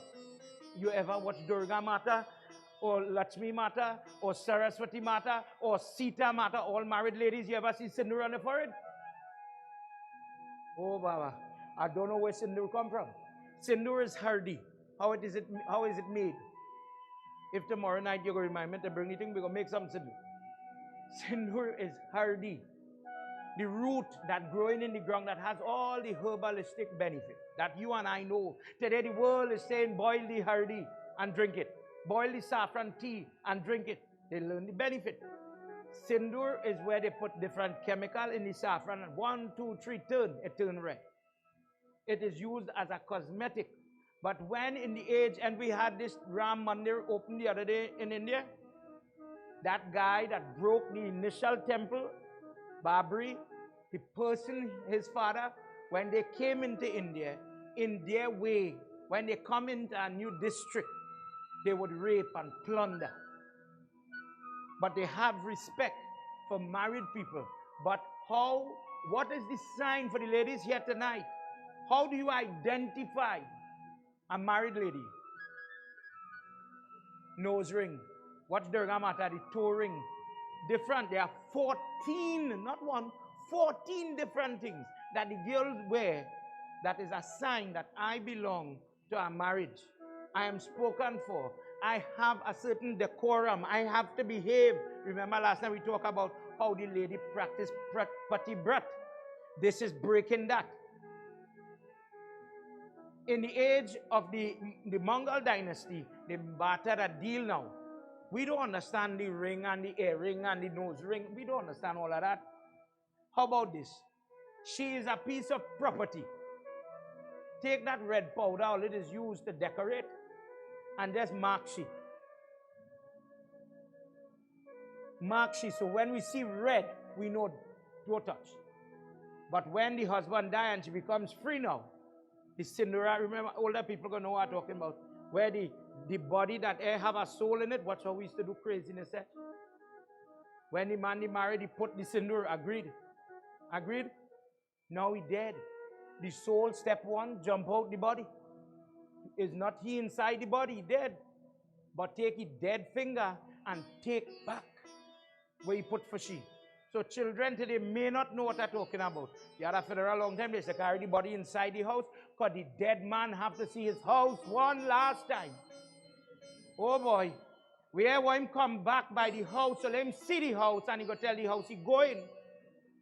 You ever watch Durga Mata, or Lakshmi Mata, or Saraswati Mata, or Sita Mata, all married ladies, you ever see Sindur on the forehead? Oh, Baba, I don't know where Sindur come from. Sindur is hardy. How is it made? If tomorrow night you're going to remind me to bring the thing, we're going to make some Sindur. Sindur is hardy. The root that growing in the ground that has all the herbalistic benefit that you and I know. Today the world is saying boil the hardy and drink it. Boil the saffron tea and drink it. They learn the benefit. Sindur is where they put different chemical in the saffron and 1, 2, 3 turn, it turn red. It is used as a cosmetic. But when in the age, and we had this Ram Mandir open the other day in India, that guy that broke the initial temple, Babri, the person, his father, when they came into India, in their way, when they come into a new district, they would rape and plunder. But they have respect for married people. But what is the sign for the ladies here tonight? How do you identify a married lady? Nose ring. Watch Durga Mata, the toe ring. Different. There are 14, not one, 14 different things that the girls wear that is a sign that I belong to a marriage. I am spoken for. I have a certain decorum. I have to behave. Remember last night we talked about how the lady practiced patibrat. This is breaking that. In the age of the Mongol dynasty, they bartered a deal now. We don't understand the ring and the earring and the nose ring. We don't understand all of that. How about this? She is a piece of property. Take that red powder, all it is used to decorate, and just mark she. Mark she. So when we see red, we know don't touch. But when the husband dies and she becomes free now, the Sindura, remember older people gonna know what I'm talking about, where the The body that have a soul in it, watch how we used to do craziness. Eh? When the man he married, he put the sindur. Agreed? Agreed? Now he dead. The soul, step one, jump out the body. Is not he inside the body, he dead. But take his dead finger and take back where he put for she. So children today may not know what I'm talking about. The other for a long time, they say carry the body inside the house because the dead man have to see his house one last time. Oh boy. We want him come back by the house, so let him see the house and he go tell the house he going.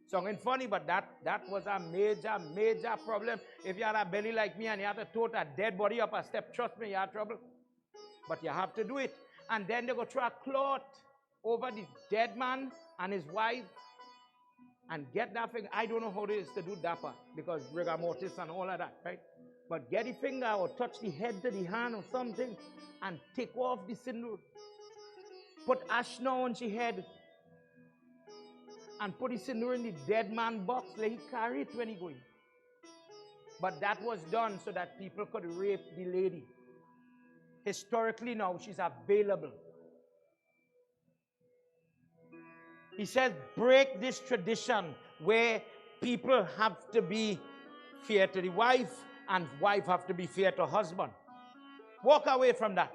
Something funny, but that was a major problem. If you had a belly like me and you had to tote a dead body up a step, trust me, you have trouble. But you have to do it. And then they go throw a cloth over the dead man and his wife and get that finger. I don't know how it is to do dapper because rigor mortis and all of that, right? But get the finger or touch the head to the hand or something and take off the sindur. Put ashna on his head and put the sindur in the dead man box. Let he carry it when he going. But that was done so that people could rape the lady. Historically now, she's available. He says, break this tradition where people have to be fair to the wife and wife have to be fair to husband. Walk away from that.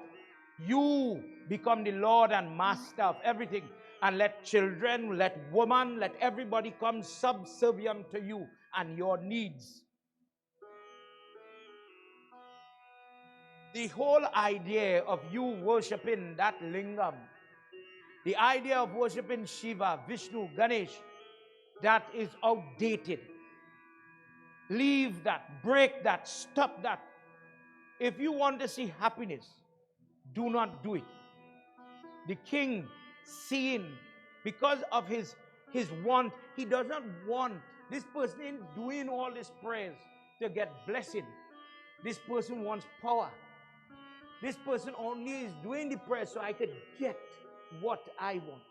You become the Lord and master of everything. And let children, let women, let everybody come subservient to you and your needs. The whole idea of you worshiping that lingam, the idea of worshiping Shiva, Vishnu, Ganesh, that is outdated. Leave that, break that, stop that. If you want to see happiness, do not do it. The king, seeing, because of his want, he does not want. This person ain't doing all this prayers to get blessing. This person wants power. This person only is doing the prayer so I could get what I want.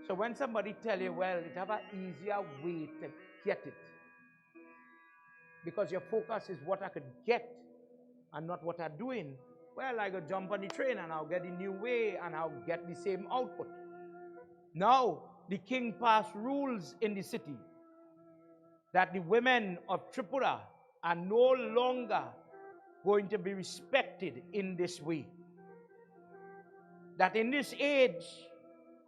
So when somebody tell you, well, it have an easier way to get it, because your focus is what I could get and not what I'm doing, well, I go jump on the train and I'll get a new way and I'll get the same output. Now, the king passed rules in the city that the women of Tripura are no longer going to be respected in this way. That in this age,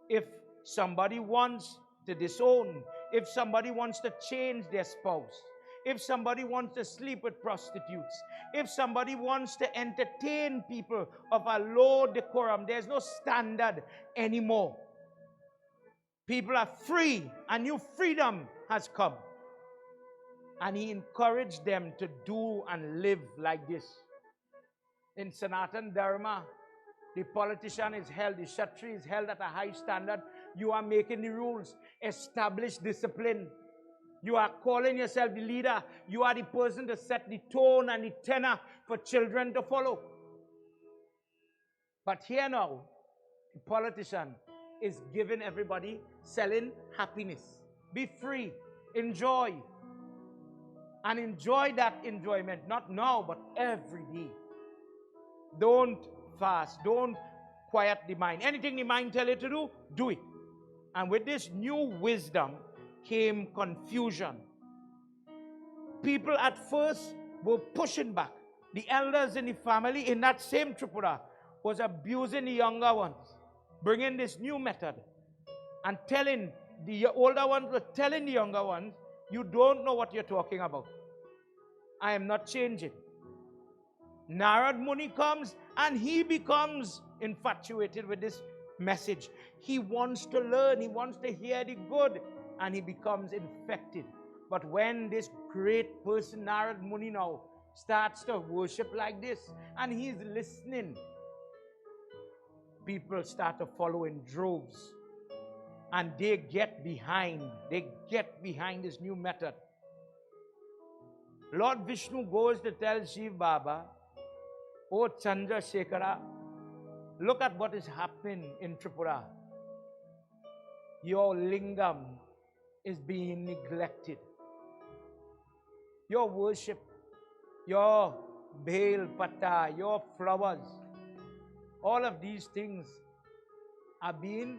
if somebody wants to disown, if somebody wants to change their spouse, if somebody wants to sleep with prostitutes, if somebody wants to entertain people of a low decorum, there's no standard anymore. People are free, a new freedom has come. And he encouraged them to do and live like this. In Sanatan Dharma, the politician is held, the Kshatri is held at a high standard. You are making the rules, establish discipline. You are calling yourself the leader. You are the person to set the tone and the tenor for children to follow. But here now, the politician is giving everybody, selling happiness. Be free, enjoy. And enjoy that enjoyment, not now, but every day. Don't fast, don't quiet the mind. Anything the mind tell you to do, do it. And with this new wisdom came confusion. People at first were pushing back. The elders in the family in that same Tripura was abusing the younger ones, bringing this new method and telling the older ones were telling the younger ones, you don't know what you're talking about. I am not changing. Narad Muni comes and he becomes infatuated with this message. He wants to learn, he wants to hear the good, and he becomes infected. But when this great person, Narad Muni now, starts to worship like this, and he's listening, people start to follow in droves. And they get behind this new method. Lord Vishnu goes to tell Shiv Baba, oh Chandra Shekhara, look at what is happening in Tripura. Your lingam is being neglected. Your worship, your bhel, pata, your flowers, all of these things are being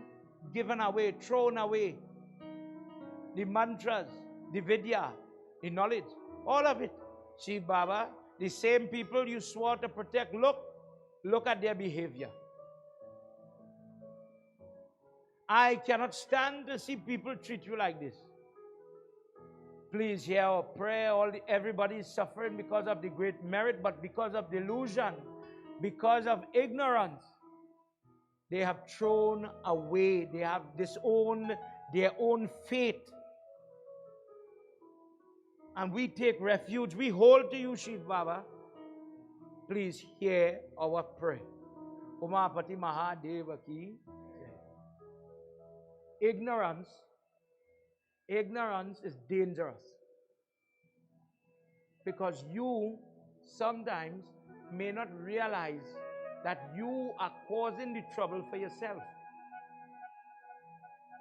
given away, thrown away. The mantras, the vidya, the knowledge, all of it. See, Baba, the same people you swore to protect, look at their behavior. I cannot stand to see people treat you like this. Please hear our prayer. Everybody is suffering because of the great merit, but because of delusion, because of ignorance, they have thrown away, they have disowned their own fate. And we take refuge, we hold to you, Shiv Baba. Please hear our prayer. Umapati Mahadeva ki. Ignorance is dangerous. Because you sometimes may not realize that you are causing the trouble for yourself.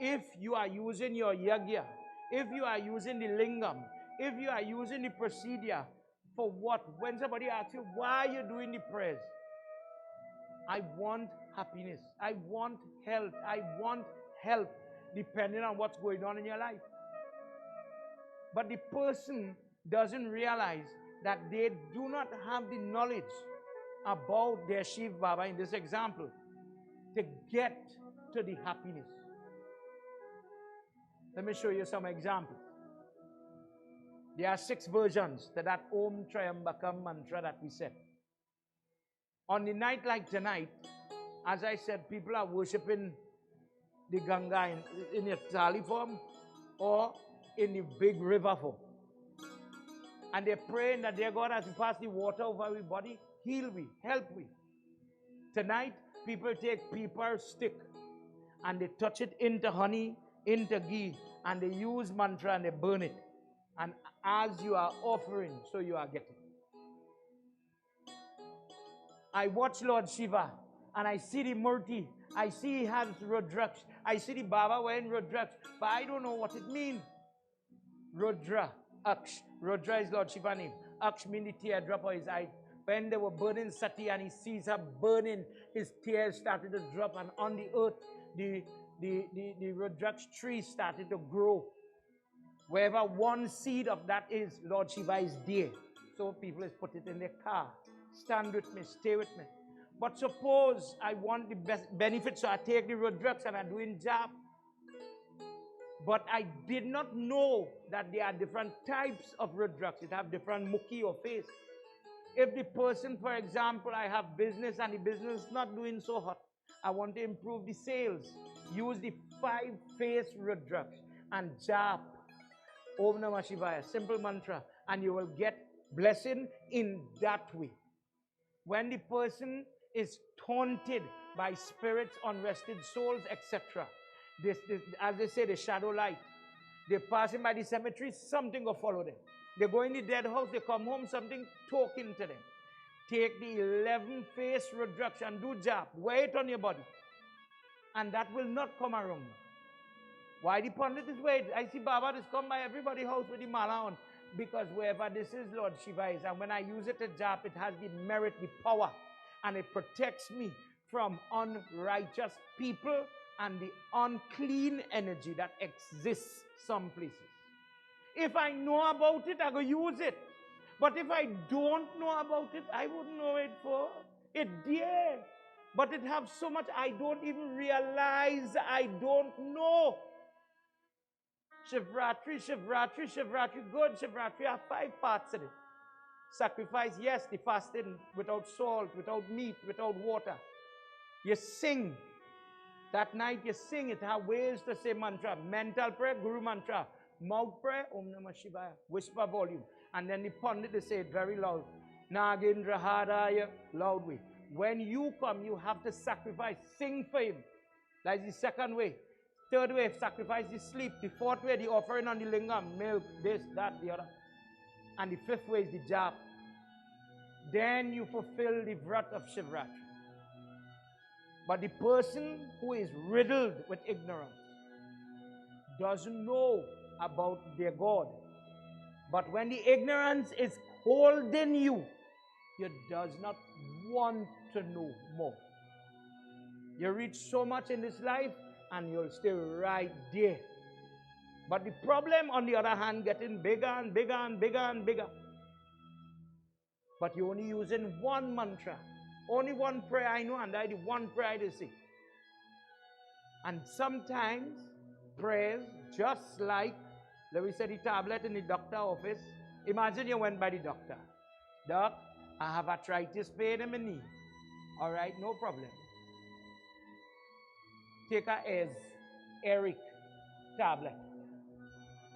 If you are using your yagya, if you are using the lingam, if you are using the procedure, for what? When somebody asks you, why are you doing the prayers? I want happiness. I want health. I want help, depending on what's going on in your life. But the person doesn't realize that they do not have the knowledge about their Shiv Baba in this example to get to the happiness. Let me show you some examples. There are 6 versions to that Om Triambakam mantra that we said. On the night like tonight, as I said, people are worshipping the Ganga in a thali form or in the big river form. And they're praying that their God, as we pass the water over everybody, heal we, help we. Tonight, people take paper stick and they touch it into honey, into ghee, and they use mantra and they burn it. And as you are offering, so you are getting. I watch Lord Shiva and I see the Murti. I see he has Rudraksh. I see the Baba wearing Rudraksh, but I don't know what it means. Rudra, Aksh. Rudra is Lord Shiva's name. Aksh means the teardrop of his eye. When they were burning Sati and he sees her burning, his tears started to drop, and on the earth, the Rudraksh tree started to grow. Wherever one seed of that is, Lord Shiva is there. So people just put it in their car. Stand with me, stay with me. But suppose I want the best benefits, so I take the Rudraksh and I'm doing Chap. But I did not know that there are different types of Rudraksh. It have different mukhi or face. If the person, for example, I have business and the business is not doing so hot, I want to improve the sales. Use the 5-face Rudraksh and Chap. Om Namah Shivaya, simple mantra, and you will get blessing in that way. When the person is taunted by spirits, unrested souls, etc., this, as they say, the shadow light, they're passing by the cemetery, something will follow them. They go in the dead house, they come home, something talking to them. Take the 11-face Rudraksh and do Chap. Wear it on your body. And that will not come around you. Why the Pandit is wearing? I see Baba is come by everybody's house with the mala on. Because wherever this is, Lord Shiva is. And when I use it to Chap, it has the merit, the power. And it protects me from unrighteous people and the unclean energy that exists some places. If I know about it, I go use it. But if I don't know about it, I wouldn't know it for. It there. But it have so much I don't even realize I don't know. Shivratri, Shivratri, Shivratri, good. Shivratri have 5 parts in it. Sacrifice, yes, the fasting without salt, without meat, without water. You sing. That night you sing it. Have ways to say mantra. Mental prayer, Guru mantra. Mouth prayer, Om Namah Shivaya. Whisper volume. And then the Pandit they say it very loud. Nagendra Hadaya, loud way. When you come, you have to sacrifice. Sing for him. That's the second way. Third way, sacrifice the sleep. The fourth way, the offering on the lingam, milk, this, that, the other. And the 5th way is the Chap. Then you fulfill the vrat of Shivratri. But the person who is riddled with ignorance doesn't know about their God. But when the ignorance is holding you, He does not want to know more. You reach so much in this life and you'll stay right there. But the problem, on the other hand, getting bigger and bigger and bigger and bigger. But you're only using one mantra. Only one prayer I know, and that's the one prayer I say. And sometimes prayers, just like, let me say, the tablet in the doctor's office. Imagine you went by the doctor. Doc, I have arthritis pain in my knee. All right, no problem. Take a Eric tablet.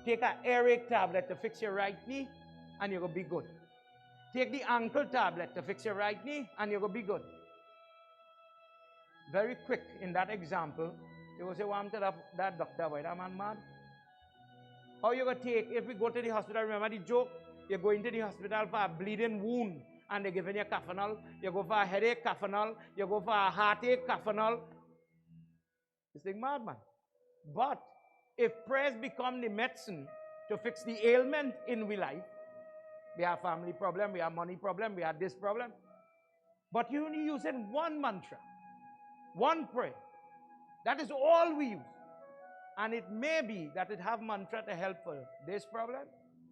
Take a Eric tablet to fix your right knee, and you're going to be good. Take the ankle tablet to fix your right knee, and you're going to be good. Very quick in that example, you will say, well, I'm telling that doctor, why that man mad? How you going to take, if we go to the hospital, remember the joke? You're going to the hospital for a bleeding wound, and they're giving you Kafanol. You go for a headache, Kafanol. You go for a heartache, Kafanol. This thing mad, man. But if prayers become the medicine to fix the ailment in we life, we have family problem, we have money problem, we have this problem. But you're only using one mantra, one prayer. That is all we use. And it may be that it have mantra to help for this problem.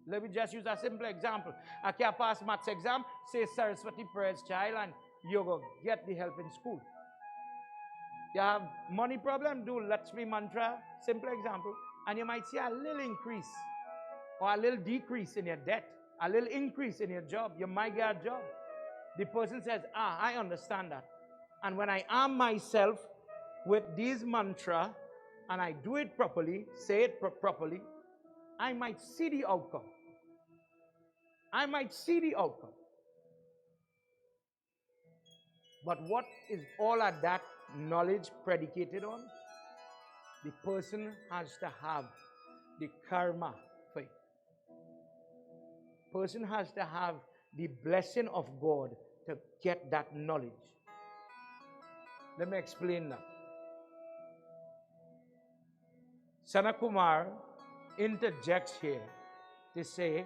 Let me just use a simple example. I can't pass maths exam, say Saraswati prayers, child, and you go get the help in school. You have money problem, do Lakshmi mantra, simple example, and you might see a little increase or a little decrease in your debt, a little increase in your job. You might get a job. The person says, I understand that. And when I arm myself with these mantra and I do it properly, say it properly, I might see the outcome. I might see the outcome. But what is all of that knowledge predicated on? The person has to have the karma faith. Person has to have the blessing of God to get that knowledge. Let me explain that. Sanakumar interjects here to say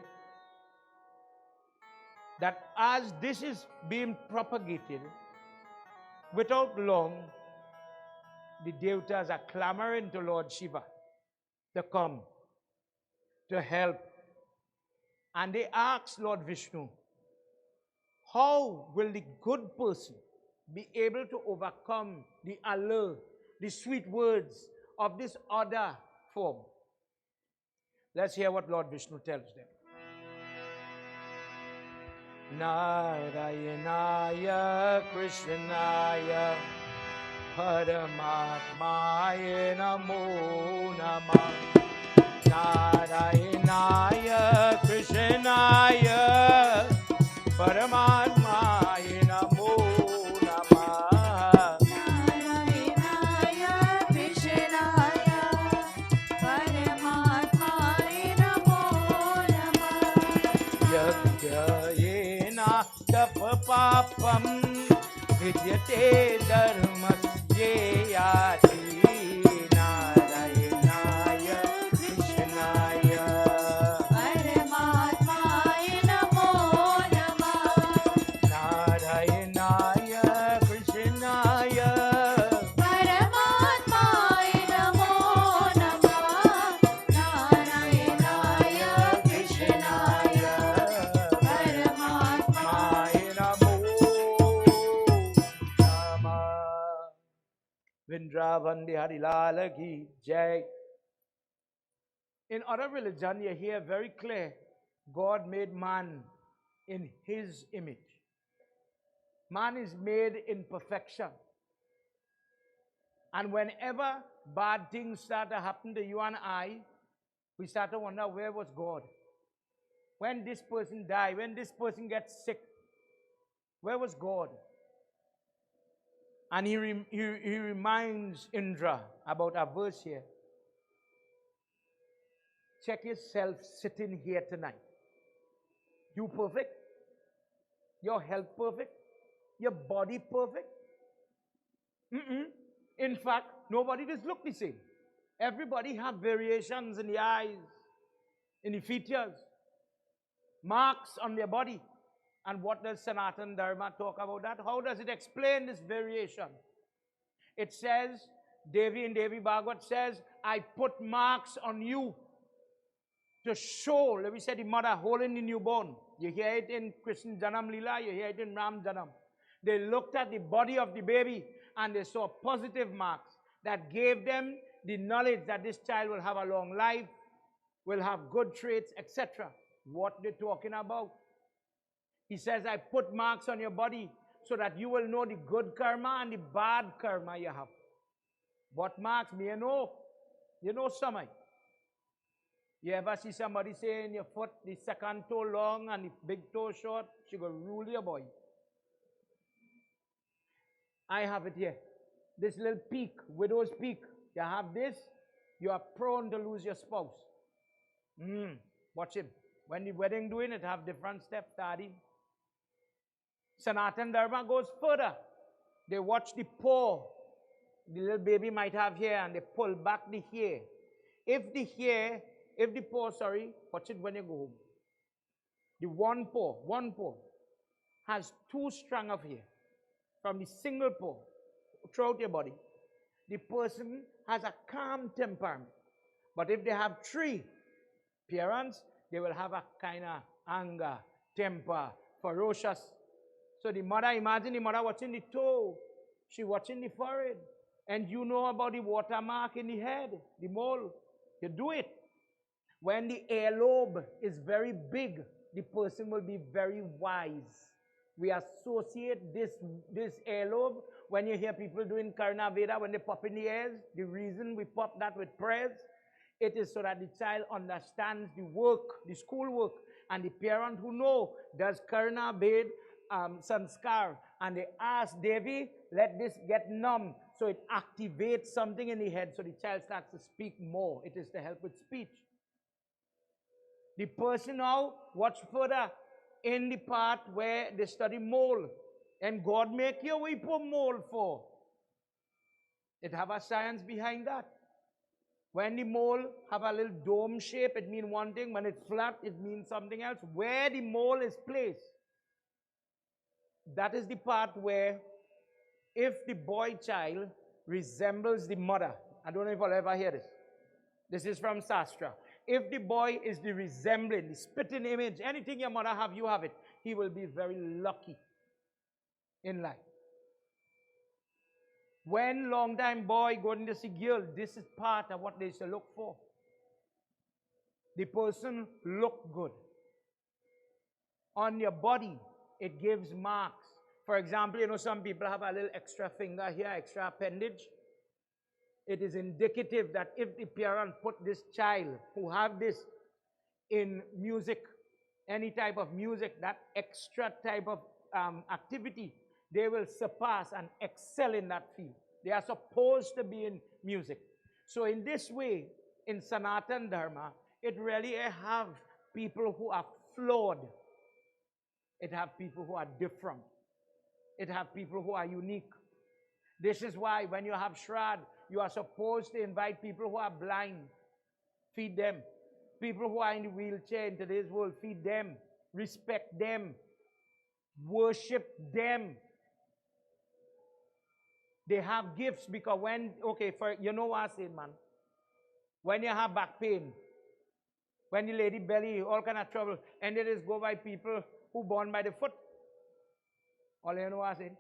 that as this is being propagated, without long, the Devatas are clamoring to Lord Shiva to come, to help. And they ask Lord Vishnu, how will the good person be able to overcome the allure, the sweet words of this other form? Let's hear what Lord Vishnu tells them. Narayanaya Krishnaya Paramatmaya Namo Namah. Narayanaya Krishnaya Paramatmaya Namo Namah. Narayanaya Krishnaya Paramatmaya Namo Namah. Yagna Chap papam vidyate dharmasya. Narayanaya Krishnaya Paramatmaya Namo Namah. Narayanaya Krishnaya Paramatmaya Namo Namah. Narayanaya Krishnaya Paramatmaya Namo Namah. Vrindavan Bihari Lal Ki Jai. In other religion, you hear very clear, God made man in his image. Man is made in perfection. And whenever bad things start to happen to you and I, we start to wonder, where was God? When this person died, when this person gets sick, where was God? And he reminds Indra about a verse here. Check yourself sitting here tonight. You perfect? Your health perfect? Your body perfect? In fact, nobody just look the same. Everybody have variations in the eyes, in the features, marks on their body. And what does Sanatan Dharma talk about that? How does it explain this variation? It says, Devi in Devi Bhagavad says, I put marks on you to show, let me say, the mother holding the newborn. You hear it in Krishna Janam Lila, you hear it in Ram Janam. They looked at the body of the baby and they saw positive marks that gave them the knowledge that this child will have a long life, will have good traits, etc. What they're talking about. He says, I put marks on your body so that you will know the good karma and the bad karma you have. What marks? Me you know. You know something. You ever see somebody say in your foot, the second toe long and the big toe short? She go rule your boy. I have it here. This little peak, widow's peak. You have this, you are prone to lose your spouse. Watch him. When the wedding doing it, have different steps, daddy. Sanatan Dharma goes further. They watch the paw the little baby might have here and they pull back the hair. If the paw, watch it when you go home. The one paw has 2 strands of hair from the single paw throughout your body. The person has a calm temperament. But if they have 3 parents, they will have a kind of anger, temper, ferocious. So the mother, imagine the mother watching the toe. She watching the forehead. And you know about the watermark in the head, the mole. You do it. When the earlobe is very big, the person will be very wise. We associate this earlobe when you hear people doing Karna Veda, when they pop in the ears. The reason we pop that with prayers, it is so that the child understands the work, the school work, and the parent who know does Karna Veda sanskar, and they ask Devi, let this get numb, so it activates something in the head, so the child starts to speak more. It is to help with speech. The person now, watch further in the part where they study mole, and God make you we put mole for. It have a science behind that. When the mole have a little dome shape, it means one thing. When it's flat, it means something else. Where the mole is placed, that is the part where if the boy child resembles the mother, I don't know if I'll ever hear this. This is from Sastra. If the boy is the resembling, the spitting image, anything your mother have, you have it, he will be very lucky in life. When long time boy going to see girl, this is part of what they should look for. The person look good. On your body, it gives marks. For example, you know, some people have a little extra finger here, extra appendage. It is indicative that if the parent put this child who have this in music, any type of music, that extra type of activity, they will surpass and excel in that field. They are supposed to be in music. So in this way, in Sanatan Dharma, it really have people who are flawed. It have people who are different. It have people who are unique. This is why when you have Shraddh, you are supposed to invite people who are blind. Feed them. People who are in the wheelchair in today's world, feed them. Respect them. Worship them. They have gifts because when, you know what I say, man. When you have back pain, when the lady belly, all kind of trouble, and it is go by people who born by the foot. All you know what I say.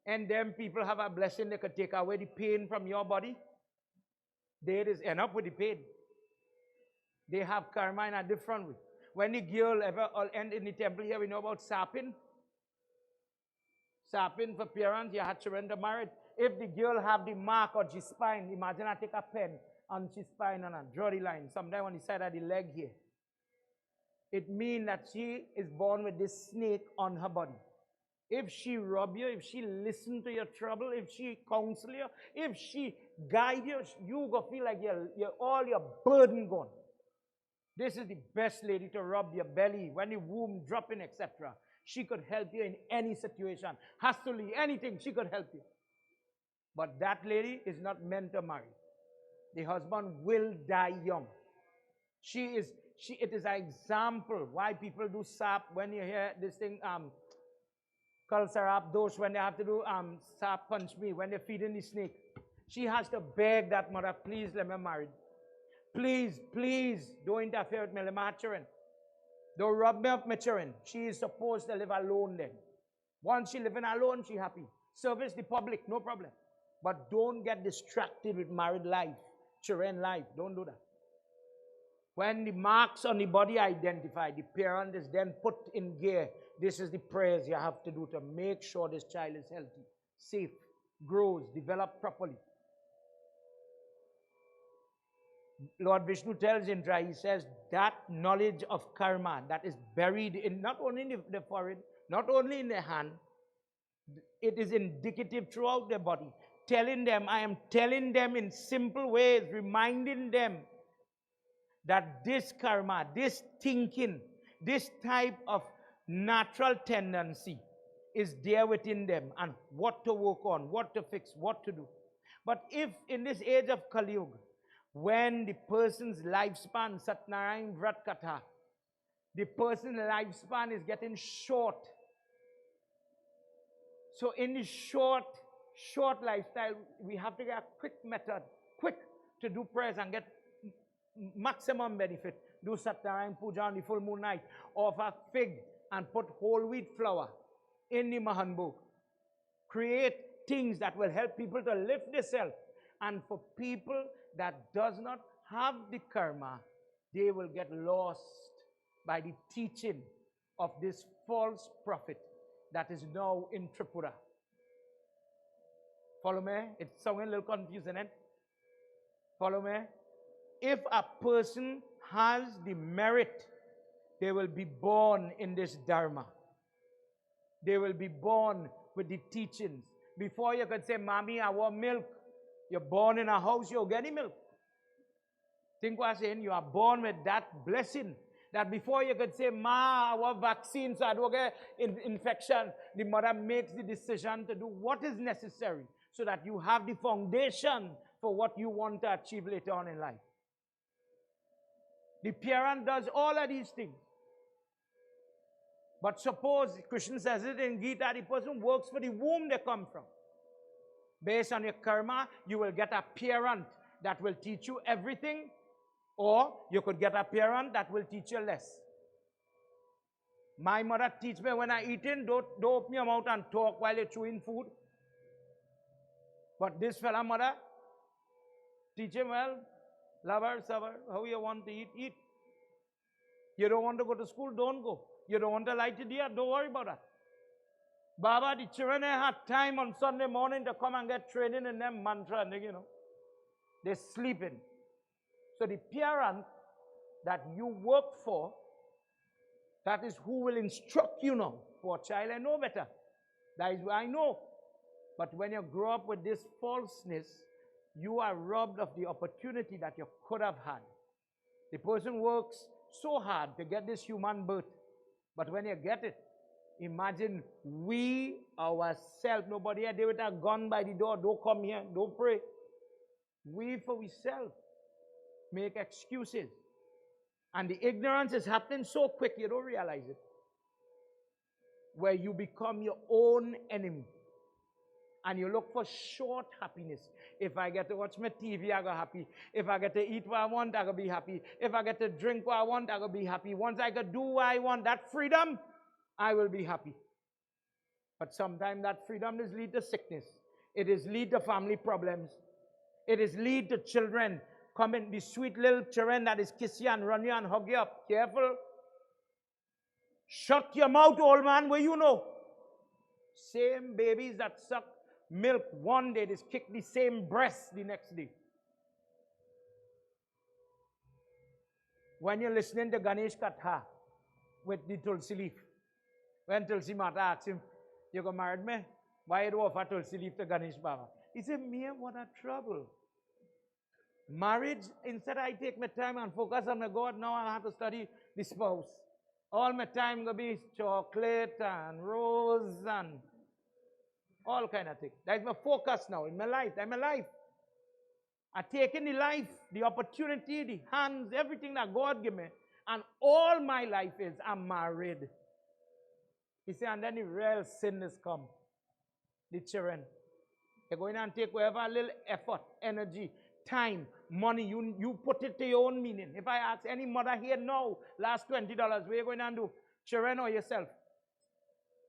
And them people have a blessing, they could take away the pain from your body. There is end up with the pain. They have karma in a different way. When the girl ever end in the temple here, we know about sapping. Sapping for parents, you had children to marry. If the girl have the mark on his spine, imagine I take a pen on his spine and I draw the line, sometimes on the side of the leg here. It means that she is born with this snake on her body. If she rub you, if she listen to your trouble, if she counsel you, if she guide you, you go feel like all your burden gone. This is the best lady to rub your belly when the womb dropping, etc. She could help you in any situation. Has to leave anything, she could help you. But that lady is not meant to marry. The husband will die young. She It is an example why people do sap when you hear this thing, Kalsarap dosh, when they have to do sap punch me, when they're feeding the snake. She has to beg that mother, please let me marry. Please, please, don't interfere with me, let me have children. Don't rob me of my children. She is supposed to live alone then. Once she living alone, she happy. Service the public, no problem. But don't get distracted with married life, children life. Don't do that. When the marks on the body are identified, the parent is then put in gear. This is the prayers you have to do to make sure this child is healthy, safe, grows, develops properly. Lord Vishnu tells Indra, he says, that knowledge of karma that is buried in not only in the forehead, not only in the hand, it is indicative throughout the body. Telling them, I am telling them in simple ways, reminding them that this karma, this thinking, this type of natural tendency is there within them, and what to work on, what to fix, what to do. But if in this age of Kali Yuga, when the person's lifespan, Satnarayan Vrat Katha, the person's lifespan is getting short. So in this short lifestyle, we have to get a quick method, quick to do prayers and get maximum benefit. Do Satnarayan Puja on the full moon night. Offer fig and put whole wheat flour in the Mahanbhog. Create things that will help people to lift themselves. And for people that does not have the karma, they will get lost by the teaching of this false prophet that is now in Tripura. Follow me? It's sounding a little confusing, eh? Follow me? If a person has the merit, they will be born in this dharma. They will be born with the teachings. Before you could say, Mommy, I want milk. You're born in a house, you're getting milk. Think what I'm saying? You are born with that blessing. That before you could say, Ma, I want vaccine so I don't get infection, the mother makes the decision to do what is necessary so that you have the foundation for what you want to achieve later on in life. The parent does all of these things. But suppose, Krishna says it in Gita, the person works for the womb they come from. Based on your karma, you will get a parent that will teach you everything, or you could get a parent that will teach you less. My mother teach me when I eating, don't open your mouth and talk while you're chewing food. But this fella mother, teach him well, love her, serve her, how you want to eat, eat. You don't want to go to school, don't go. You don't want to light the deer, don't worry about that. Baba, the children had time on Sunday morning to come and get training in them mantra, and they're sleeping. So the parent that you work for, that is who will instruct you now. Poor child, I know better. That is what I know. But when you grow up with this falseness, you are robbed of the opportunity that you could have had. The person works so hard to get this human birth. But when you get it, imagine we ourselves, nobody here, they with a gun by the door, don't come here, don't pray. We for ourselves make excuses. And the ignorance is happening so quick, you don't realize it. Where you become your own enemy. And you look for short happiness. If I get to watch my TV, I go happy. If I get to eat what I want, I go be happy. If I get to drink what I want, I go be happy. Once I can do what I want, that freedom, I will be happy. But sometimes that freedom is lead to sickness. It is lead to family problems. It is lead to children coming, the sweet little children that is kiss you and run you and hug you up. Careful. Shut your mouth, old man, where you know. Same babies that suck milk one day, they kick the same breast the next day. When you're listening to Ganesh Katha with the Tulsi leaf, when Tulsi Mata asks him, you go married me? Why do you offer Tulsi leaf to Ganesh Baba? He said, me, what a trouble. Marriage, instead I take my time and focus on my God, now I have to study the spouse. All my time going to be chocolate and rose and all kind of things. That's my focus now in my life. That's my life. I take in the life, the opportunity, the hands, everything that God give me, and all my life is I'm married. He said, and then the real sinners come. The children. They're going and take whatever little effort, energy, time, money, you put it to your own meaning. If I ask any mother here now, last $20, what are you going to do? Children or yourself?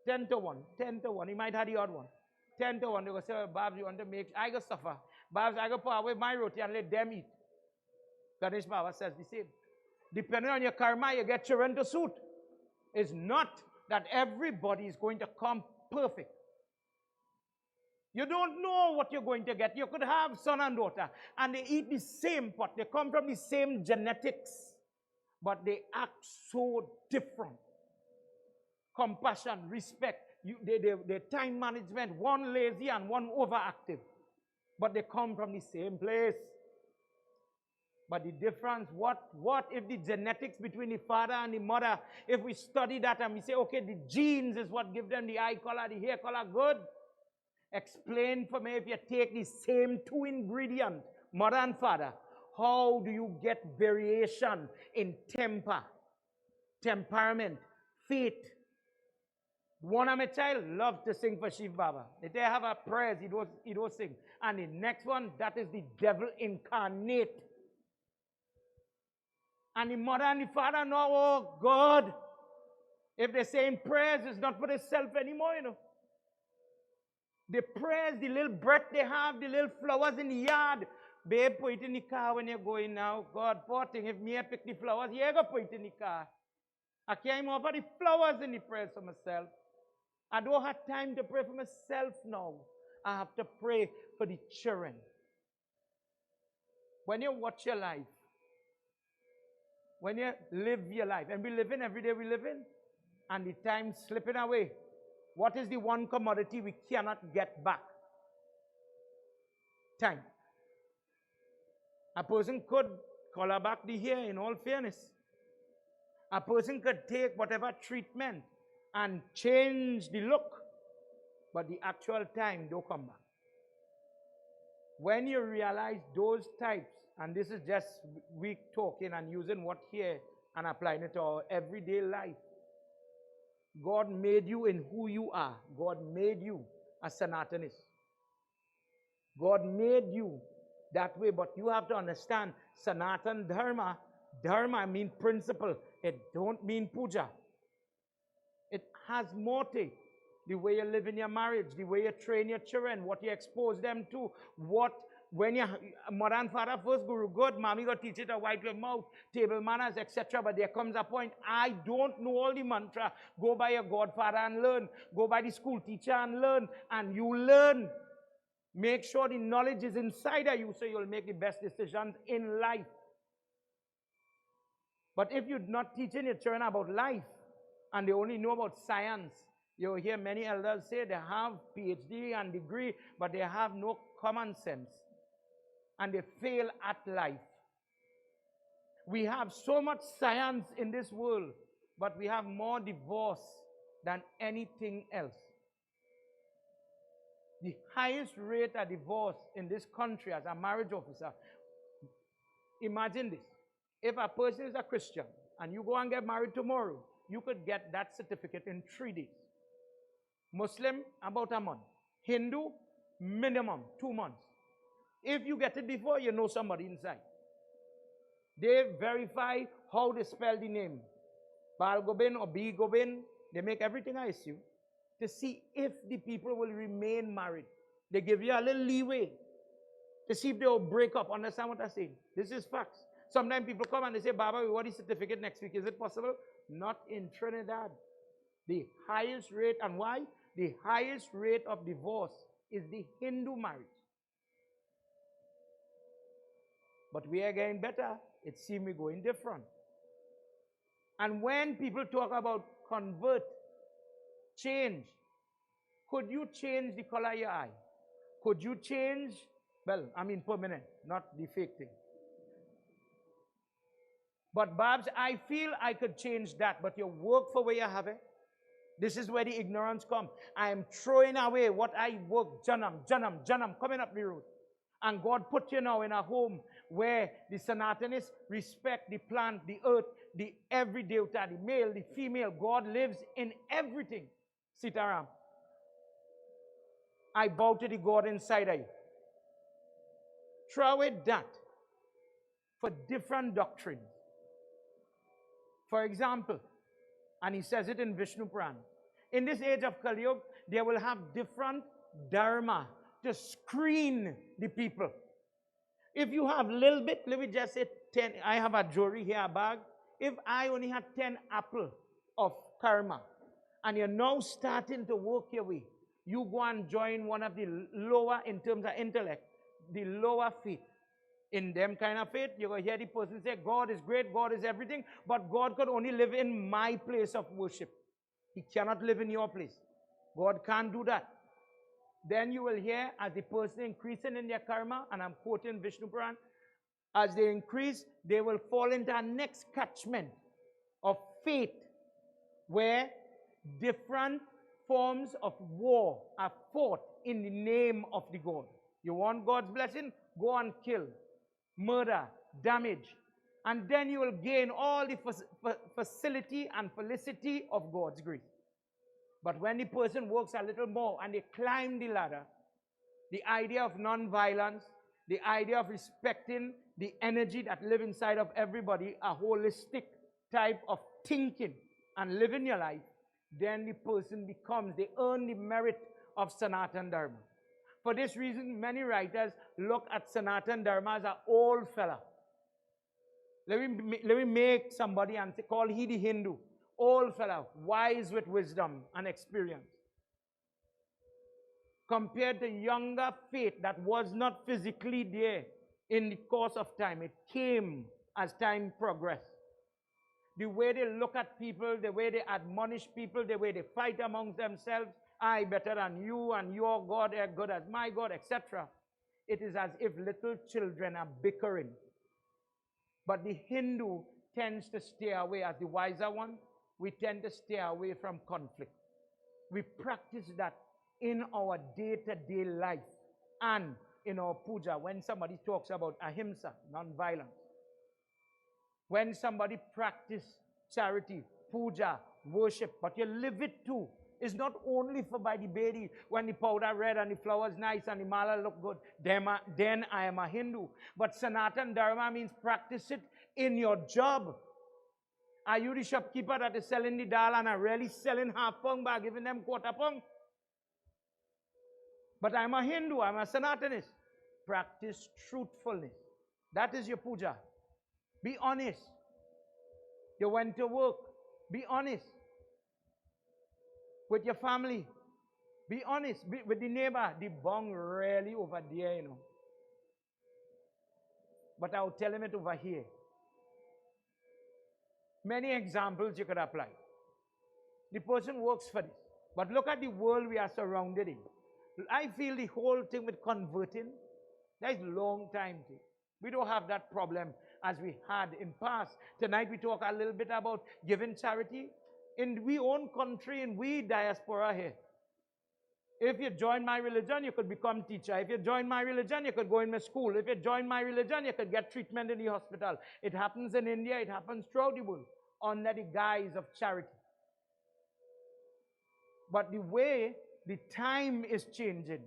10 to 1. 10 to 1. You might have the odd one. 10 to 1. They go say, Babs, you want to make, I go suffer. Babs, I go put away my roti and let them eat. Ganesh Baba says the same. Depending on your karma, you get children to suit. It's not that everybody is going to come perfect. You don't know what you're going to get. You could have son and daughter, and they eat the same pot. They come from the same genetics, but they act so different. Compassion, respect, their time management, one lazy and one overactive. But they come from the same place. But the difference, what if the genetics between the father and the mother, if we study that and we say, okay, the genes is what give them the eye color, the hair color, good. Explain for me, if you take the same two ingredients, mother and father, how do you get variation in temper, temperament, faith? One of my child loves to sing for Shiva Baba. If they have a prayer, he don't sing. And the next one, that is the devil incarnate. And the mother and the father know, oh God, if they're saying prayers, it's not for themselves anymore, you know. The prayers, the little breath they have, the little flowers in the yard. Babe, put it in the car when you're going now. God, poor thing, if me I pick the flowers, you go put it in the car. I can't offer the flowers in the prayers for myself. I don't have time to pray for myself now. I have to pray for the children. When you watch your life, when you live your life, and we live in every day we live in, and the time slipping away, what is the one commodity we cannot get back? Time. A person could color back the hair in all fairness. A person could take whatever treatment and change the look, but the actual time don't come back. When you realize those types, and this is just we talking and using what here and applying it to our everyday life. God made you in who you are. God made you a Sanatanist. God made you that way, but you have to understand Sanatan Dharma. Dharma means principle. It don't mean puja. It has motive. The way you live in your marriage, the way you train your children, what you expose them to, when your mother and father first guru good, mommy got teach it to wipe your mouth, table manners, etc. But there comes a point, I don't know all the mantra. Go by your godfather and learn. Go by the school teacher and learn. And you learn. Make sure the knowledge is inside of you so you'll make the best decisions in life. But if you're not teaching your children about life, and they only know about science, you'll hear many elders say they have PhD and degree, but they have no common sense. And they fail at life. We have so much science in this world, but we have more divorce than anything else. The highest rate of divorce in this country as a marriage officer, imagine this. If a person is a Christian and you go and get married tomorrow, you could get that certificate in 3 days. Muslim, about a month. Hindu, minimum 2 months. If you get it before, you know somebody inside. They verify how they spell the name. Bal Gobin or B Gobin, they make everything I assume to see if the people will remain married. They give you a little leeway to see if they will break up. Understand what I'm saying? This is facts. Sometimes people come and they say, Baba, we want the certificate next week. Is it possible? Not in Trinidad. The highest rate, and why? The highest rate of divorce is the Hindu marriage. But we are getting better. It seems we're going different. And when people talk about convert, change, could you change the color of your eye? Could you change, well, I mean permanent, not the fake thing. But Babs, I feel I could change that, but you work for where you have it. This is where the ignorance comes. I am throwing away what I work, janam, coming up the road. And God put you now in a home where the Sanatanists respect the plant, the earth, the every devata, the male, the female. God lives in everything. Sitaram. I bow to the God inside of you. Throw away that for different doctrines. For example, and he says it in Vishnu Puran, in this age of Kali Yuga, they will have different dharma to screen the people. If you have little bit, let me just say 10, I have a jewelry here, a bag. If I only had 10 apple of karma, and you're now starting to work your way, you go and join one of the lower, in terms of intellect, the lower faith. In them kind of faith, you're going to hear the person say, God is great, God is everything, but God could only live in my place of worship. He cannot live in your place. God can't do that. Then you will hear, as the person increasing in their karma, and I'm quoting Vishnu Puran, as they increase, they will fall into a next catchment of faith, where different forms of war are fought in the name of the God. You want God's blessing? Go and kill, murder, damage, and then you will gain all the facility and felicity of God's grace. But when the person works a little more and they climb the ladder, the idea of non-violence, the idea of respecting the energy that lives inside of everybody, a holistic type of thinking and living your life, then the person becomes, they earn the merit of Sanatan Dharma. For this reason, many writers look at Sanatan Dharma as an old fella. Let me make somebody and say, call he the Hindu. Old fella, wise with wisdom and experience. Compared to younger faith that was not physically there in the course of time. It came as time progressed. The way they look at people, the way they admonish people, the way they fight amongst themselves, I better than you, and your God is good as my God, etc. It is as if little children are bickering. But the Hindu tends to stay away, as the wiser one, we tend to stay away from conflict. We practice that in our day-to-day life and in our puja. When somebody talks about ahimsa, non-violence, when somebody practices charity, puja, worship, but you live it too. It's not only for by the bedi, when the powder red and the flowers nice and the mala look good, then I am a Hindu. But Sanatan Dharma means practice it in your job. Are you the shopkeeper that is selling the dal and are really selling half pong by giving them quarter pong? But I'm a Hindu, I'm a Sanatanist. Practice truthfulness. That is your puja. Be honest. You went to work. Be honest. With your family. Be honest. With the neighbor. The bong really over there, you know. But I'll tell him it over here. Many examples you could apply. The person works for this. But look at the world we are surrounded in. I feel the whole thing with converting, that is a long time thing. We don't have that problem as we had in past. Tonight we talk a little bit about giving charity. In we own country and we diaspora here. If you join my religion, you could become teacher. If you join my religion, you could go in my school. If you join my religion, you could get treatment in the hospital. It happens in India, it happens throughout the world under the guise of charity. But the way the time is changing.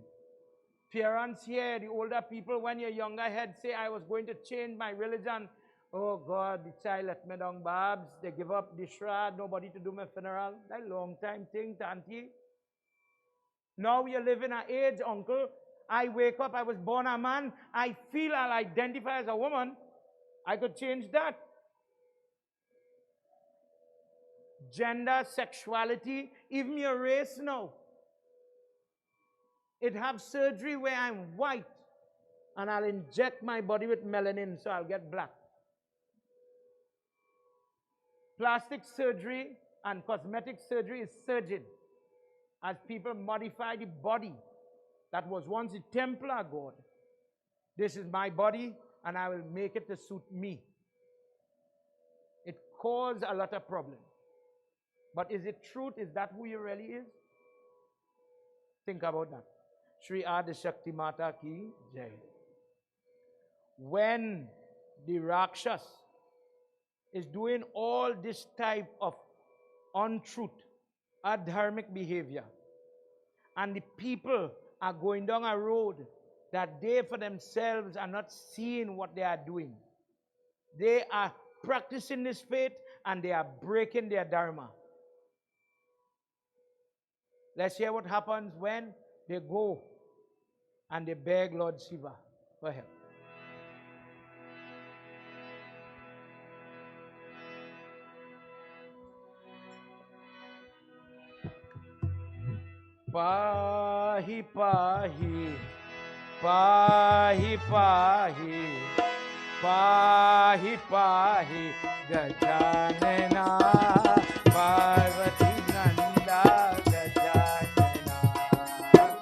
Parents here, the older people, when you're younger head say, I was going to change my religion. Oh God, the child let me down, babs. They give up the shroud, nobody to do my funeral. That long time thing, auntie. Now you live in an age, uncle. I wake up, I was born a man. I feel I'll identify as a woman. I could change that. Gender, sexuality, even your race now. It have surgery where I'm white and I'll inject my body with melanin so I'll get black. Plastic surgery and cosmetic surgery is surging as people modify the body that was once the temple of God. This is my body and I will make it to suit me. It caused a lot of problems. But is it truth? Is that who you really is? Think about that. Shree Adi Shakti Mata Ki Jai. When the Rakshas is doing all this type of untruth, adharmic behavior. And the people are going down a road that they for themselves are not seeing what they are doing. They are practicing this faith and they are breaking their dharma. Let's hear what happens when they go and they beg Lord Shiva for help. Pahi pahi, pahi pahi, pahi pahi, Gajanana, Parvati Nanda, Gajanana.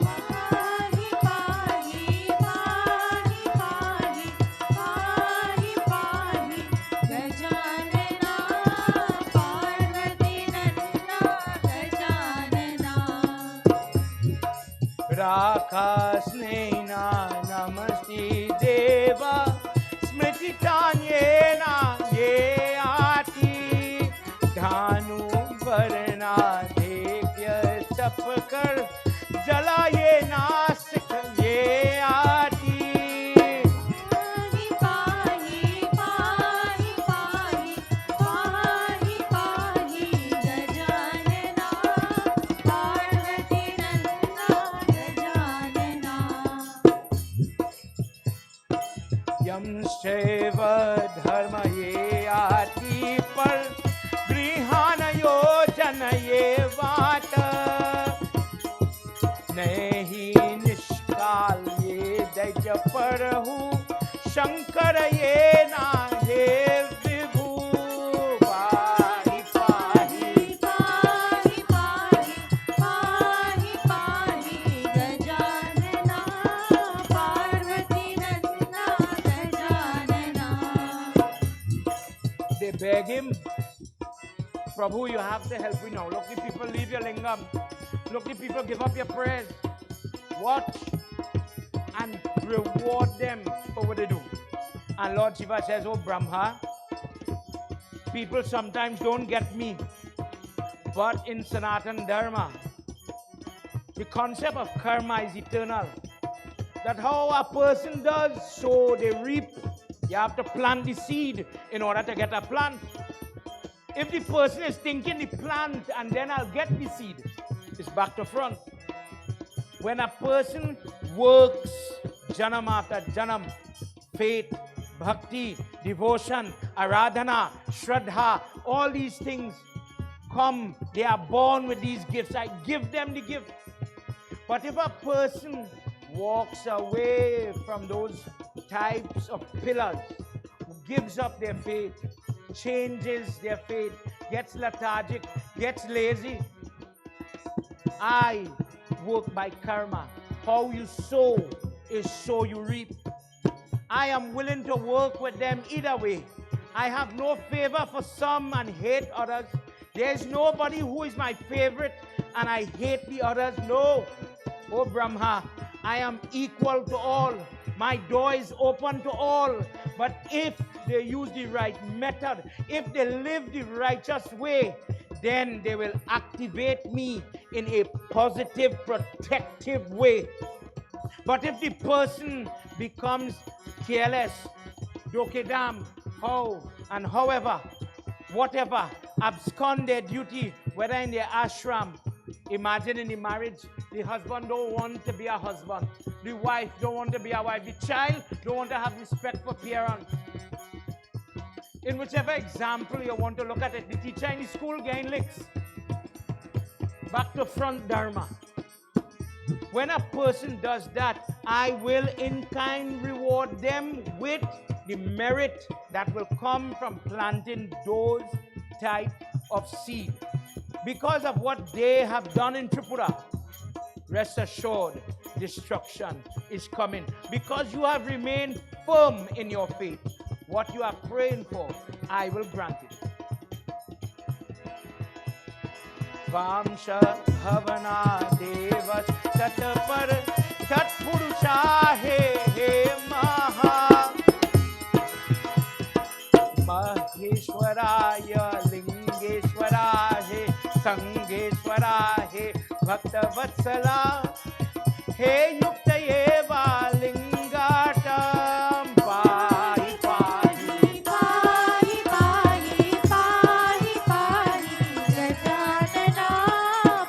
Pahi pahi, pahi pahi, pahi pahi, Gajanana, Parvati Nanda, Gajanana. Rakasnena Namaste Deva Smriti Tanyena Ye Ati Dhanu Varna Dekya Chapkar Jala Ye Nasik Ye Ati. Pahi pahi, pahi pahi, pahi pahi, Gajanana, Parvati Nanda, Gajanana. Yam Seva Dharma Ye Ati Par Grihana Yojana Ye Vata Nahi Nishkal Ye Daija Parahu Shankar Ye Na He Vibhu. Pahi Pahi, Pahi pahi, pahi pahi, Gajanana, Parvati Nanda, Gajanana. they beg him, Prabhu, you have to help me now. Look, the people leave your lingam. Look, the people give up your prayers. Watch and reward them for what they do. And Lord Shiva says, oh Brahma, people sometimes don't get me. But in Sanatan Dharma, the concept of karma is eternal. That how a person does, so they reap. You have to plant the seed in order to get a plant. If the person is thinking the plant and then I'll get the seed, it's back to front. When a person works janam after janam, faith, bhakti, devotion, aradhana, shraddha, all these things come, they are born with these gifts. I give them the gift. But if a person walks away from those types of pillars, gives up their faith, changes their faith, gets lethargic, gets lazy, I work by karma. How you sow is so you reap. I am willing to work with them either way. I have no favor for some and hate others. There's nobody who is my favorite and I hate the others. No. Oh Brahma, I am equal to all. My door is open to all. But if they use the right method, if they live the righteous way, then they will activate me in a positive, protective way. But if the person becomes careless, dokedam, how and however, whatever, abscond their duty, whether in their ashram, imagine in the marriage, the husband don't want to be a husband, the wife don't want to be a wife, the child don't want to have respect for parents. In whichever example you want to look at it, the teacher in the school getting licks. Back to front dharma. When a person does that, I will in kind reward them with the merit that will come from planting those type of seed. Because of what they have done in Tripura, rest assured, destruction is coming. Because you have remained firm in your faith, what you are praying for, I will grant it. Vamsha Bhavana Devas Tatpar Tatpurusha He Maha Maheshwara Bhakta Vatsala, He Yukta Eva Lingatam, Pahi Pahi. पाहि पाहि पाहि पाहि गजानना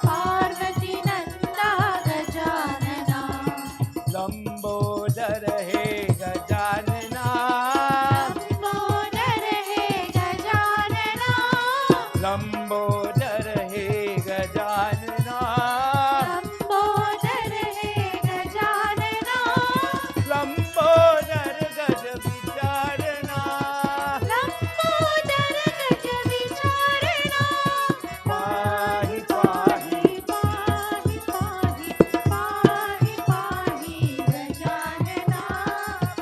पार्वती नंदा गजानना लंबोदर हे गजानना, लंबोदर हे गजानना लंबोदर हे गजानना, लंबोदर हे गजानना लंबोदर गज विचारणा, लंबोदर गज विचारणा पाहि पाहि. पाहि पाहि पाहि पाहि गजानना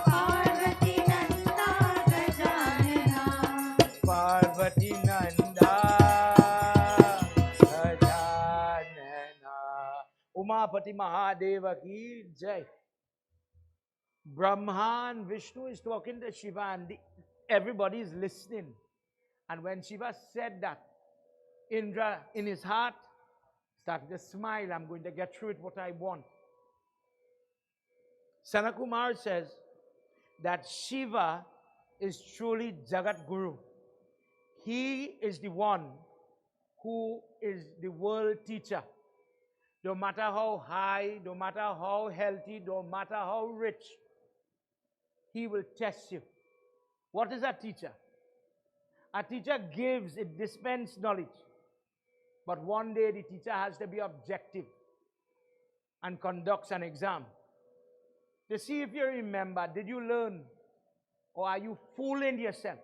पार्वती नंदा गजानना पार्वती नंदा गजानना. उमापति महादेव की जय. Brahma and Vishnu is talking to Shiva and everybody is listening. And when Shiva said that, Indra in his heart started to smile. I'm going to get through it what I want. Sanakumar says that Shiva is truly Jagat Guru. He is the one who is the world teacher. No matter how high, no matter how healthy, no matter how rich, he will test you. What is a teacher? A teacher gives, it dispenses knowledge. But one day the teacher has to be objective and conducts an exam to see if you remember, did you learn? Or are you fooling yourself?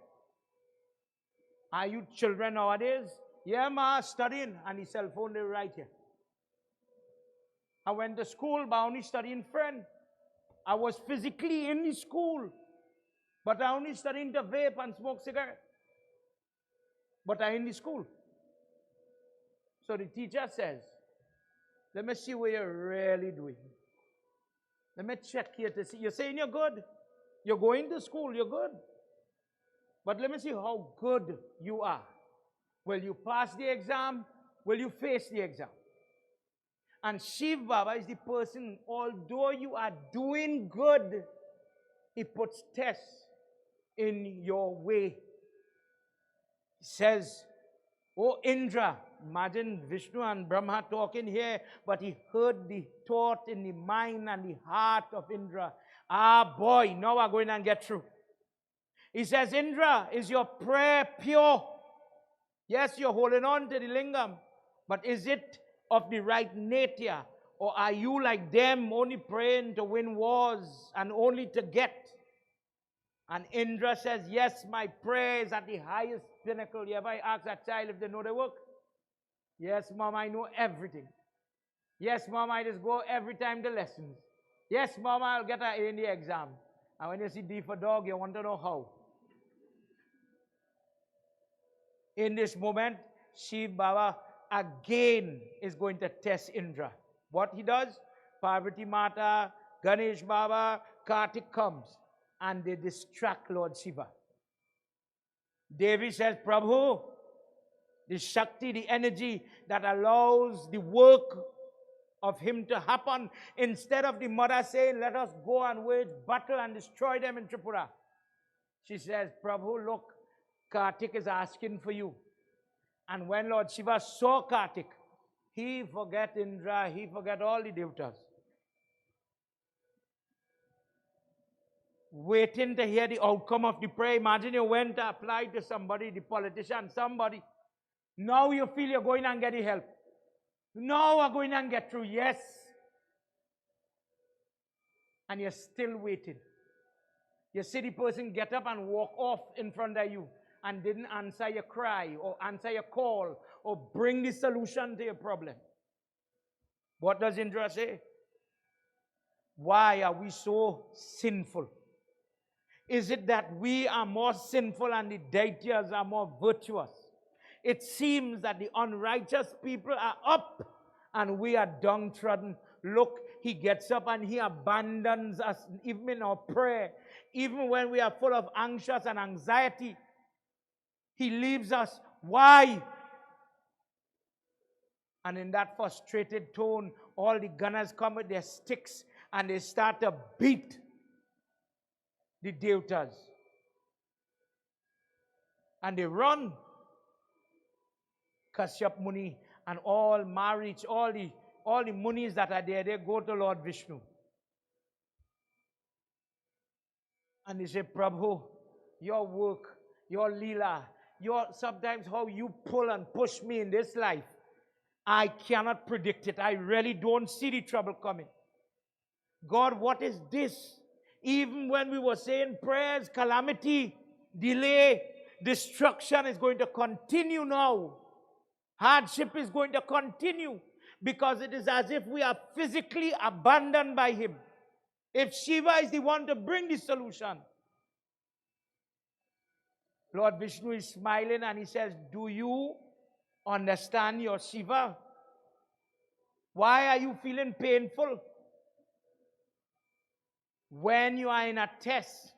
Are you children nowadays? Yeah, ma, studying, and the cell phone is right here. I went to school, but only studying friend. I was physically in the school, but I only studying to vape and smoke cigarette. But I in the school. So the teacher says, let me see what you're really doing. Let me check here to see. You're saying you're good. You're going to school, you're good. But let me see how good you are. Will you pass the exam? Will you face the exam? And Shiv Baba is the person, although you are doing good, he puts tests in your way. He says, oh Indra, imagine Vishnu and Brahma talking here, but he heard the thought in the mind and the heart of Indra. Ah boy, now we're going and get through. He says, Indra, is your prayer pure? Yes, you're holding on to the lingam, but is it of the right nature? Or are you like them, only praying to win wars and only to get? And Indra says, yes, my prayer is at the highest pinnacle. You ever ask a child if they know their work? Yes, Mom, I know everything. Yes, Mom, I just go every time to lessons. Yes, Mom, I'll get an A in the exam. And when you see D for dog, you want to know how. In this moment, Shiv Baba again is going to test Indra. What he does, Parvati Mata, Ganesh Baba, Kartik comes and they distract Lord Shiva. Devi says, Prabhu, the Shakti, the energy that allows the work of him to happen, instead of the mother saying, let us go and wage battle and destroy them in Tripura. She says, Prabhu, look, Kartik is asking for you. And when Lord Shiva saw Kartik, he forgot Indra, he forgot all the Devatas. Waiting to hear the outcome of the prayer. Imagine you went to apply to somebody, the politician, somebody. Now you feel you're going and getting help. Now we're going and get through, yes. And you're still waiting. You see the person get up and walk off in front of you and didn't answer your cry or answer your call or bring the solution to your problem. What does Indra say? Why are we so sinful? Is it that we are more sinful and the deities are more virtuous? It seems that the unrighteous people are up and we are downtrodden. Look, he gets up and he abandons us even in our prayer. Even when we are full of anxious and anxiety, he leaves us. Why? And in that frustrated tone, all the gunners come with their sticks and they start to beat the Devatas. And they run. Kashyap Muni and all Marich, all the Munis that are there, they go to Lord Vishnu. And they say, Prabhu, your work, your Leela, sometimes how you pull and push me in this life, I cannot predict it. I really don't see the trouble coming. God, what is this? Even when we were saying prayers, calamity, delay, destruction is going to continue now. Hardship is going to continue because it is as if we are physically abandoned by Him. If Shiva is the one to bring the solution. Lord Vishnu is smiling and He says, do you understand your Shiva? Why are you feeling painful? When you are in a test,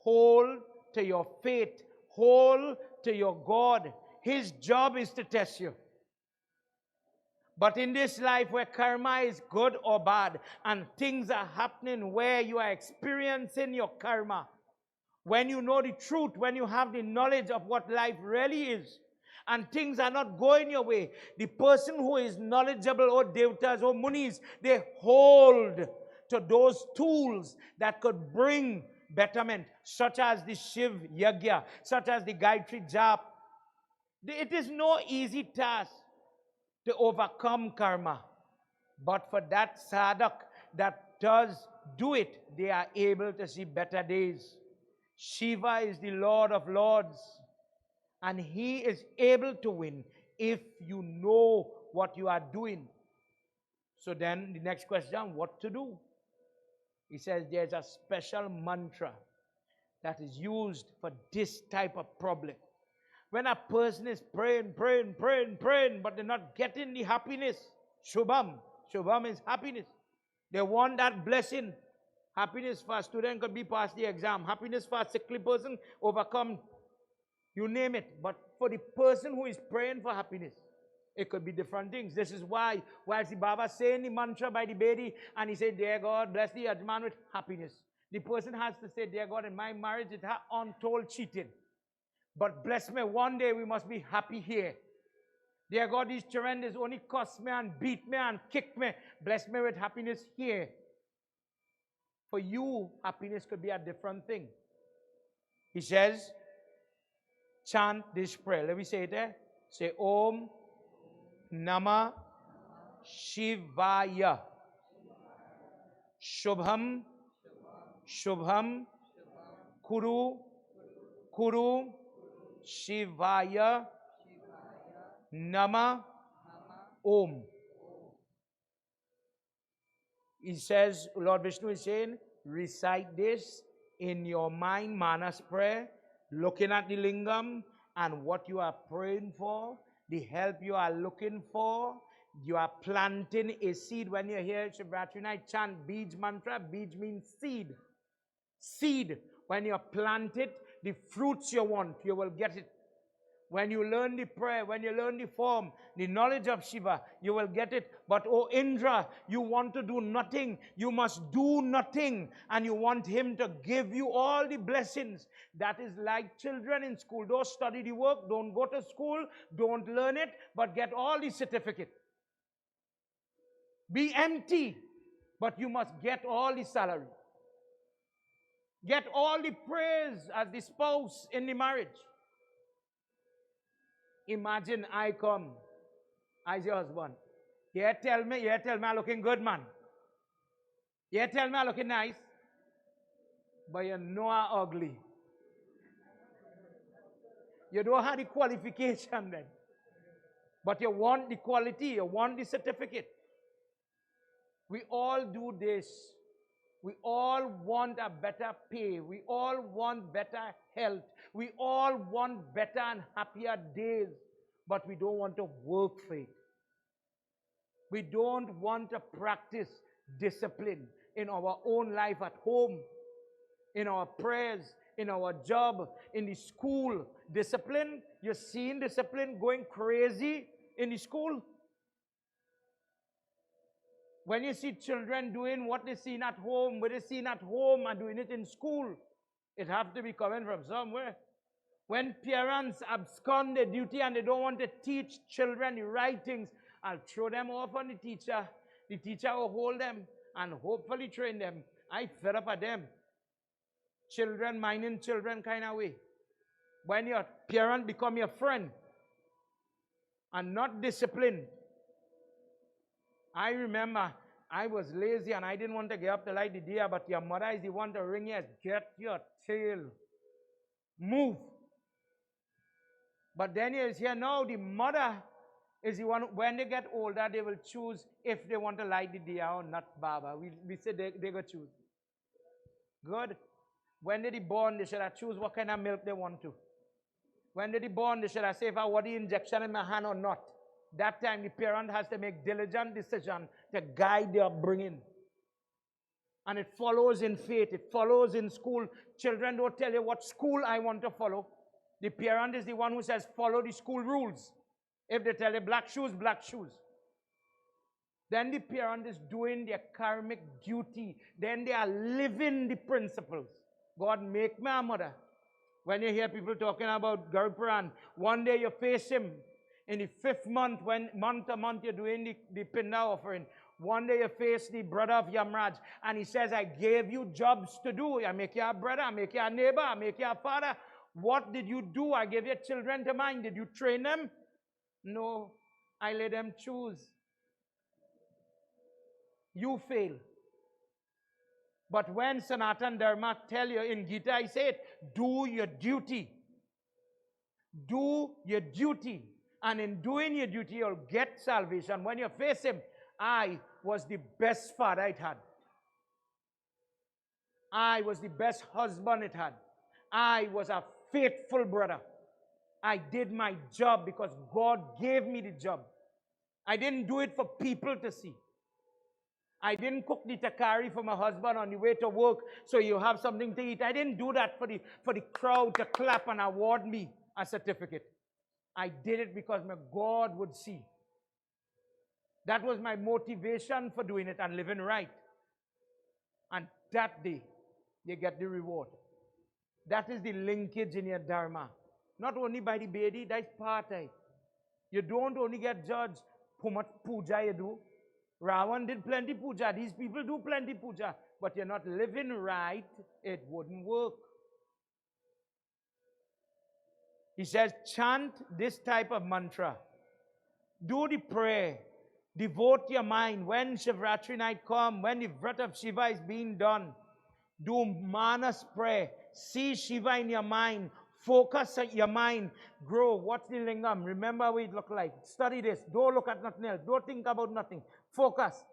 hold to your faith, hold to your God. His job is to test you. But in this life where karma is good or bad, and things are happening where you are experiencing your karma, when you know the truth, when you have the knowledge of what life really is, and things are not going your way, the person who is knowledgeable, or Devatas, or Munis, they hold to those tools that could bring betterment, such as the Shiv Yagna, such as the Gayatri Chap. It is no easy task to overcome karma. But for that sadhak that does do it, they are able to see better days. Shiva is the Lord of Lords, and He is able to win if you know what you are doing. So then the next question, what to do? He says there's a special mantra that is used for this type of problem. When a person is praying, but they're not getting the happiness, Shubham is happiness. They want that blessing. Happiness for a student could be pass the exam. Happiness for a sickly person, overcome, you name it. But for the person who is praying for happiness, it could be different things. This is why, whilst the Baba saying the mantra by the Bedi, and he said, dear God, bless the Ajman with happiness. The person has to say, dear God, in my marriage, it had untold cheating. But bless me, one day we must be happy here. Dear God, these children is only cost me and beat me and kick me. Bless me with happiness here. For you, happiness could be a different thing. He says, chant this prayer. Let me say it there. Say, Om Namah Shivayah. Shubham, Shubham, Kuru, Kuru, Shivayah, Namah, Om. He says, Lord Vishnu is saying, recite this in your mind, Manas prayer, looking at the lingam and what you are praying for, the help you are looking for. You are planting a seed. When you hear Shivratri night chant Bij mantra, Bij means seed. Seed. When you plant it, the fruits you want, you will get it. When you learn the prayer, when you learn the form, the knowledge of Shiva, you will get it. But oh Indra, you want to do nothing. You must do nothing. And you want Him to give you all the blessings. That is like children in school. Don't study the work, don't go to school, don't learn it, but get all the certificate. Be empty, but you must get all the salary. Get all the praise as the spouse in the marriage. Imagine I come as your husband. You tell me I'm looking good, man. You tell me I'm looking nice. But you know I'm ugly. You don't have the qualification then. But you want the quality, you want the certificate. We all do this. We all want a better pay. We all want better health. We all want better and happier days. But we don't want to work for it. We don't want to practice discipline in our own life at home, in our prayers, in our job, in the school. Discipline, you're seeing discipline going crazy in the school. When you see children doing what they seen at home, what they seen at home and doing it in school, it have to be coming from somewhere. When parents abscond their duty and they don't want to teach children the right things, I'll throw them off on the teacher. The teacher will hold them and hopefully train them. I fed up at them. Children minding children kind of way. When your parent become your friend and not disciplined. I remember I was lazy and I didn't want to get up to light the day, but your mother is the one to ring you, get your tail. Move. But then you hear now the mother is the one, when they get older, they will choose if they want to light the day or not, Baba. We say they go choose. Good. When they born, they should have choose what kind of milk they want to. When they born, they should have say if I want the injection in my hand or not. That time the parent has to make diligent decision to guide their upbringing. And it follows in faith. It follows in school. Children don't tell you what school I want to follow. The parent is the one who says, follow the school rules. If they tell you black shoes, black shoes. Then the parent is doing their karmic duty. Then they are living the principles. God make me a mother. When you hear people talking about Shiva Puran, one day you face him. In the 5th month, when month to month you're doing the Pinda offering, one day you face the brother of Yamraj, and he says, I gave you jobs to do. I make you a brother, I make you a neighbor, I make you a father. What did you do? I gave your children to mine. Did you train them? No, I let them choose. You fail. But when Sanatan Dharma tell you in Gita, I say it, do your duty. Do your duty. And in doing your duty, you'll get salvation. When you face him, I was the best father it had. I was the best husband it had. I was a faithful brother. I did my job because God gave me the job. I didn't do it for people to see. I didn't cook the takari for my husband on the way to work so you have something to eat. I didn't do that for the crowd to clap and award me a certificate. I did it because my God would see. That was my motivation for doing it and living right. And that day, you get the reward. That is the linkage in your dharma. Not only by the Bedi, that's part of it. You don't only get judged how much puja you do. Ravan did plenty puja. These people do plenty puja. But you're not living right, it wouldn't work. He says, chant this type of mantra. Do the prayer. Devote your mind. When Shivratri night comes, when the Vrat of Shiva is being done, do manas prayer. See Shiva in your mind. Focus on your mind. Grow. What's the lingam? Remember what it look like. Study this. Don't look at nothing else. Don't think about nothing. Focus.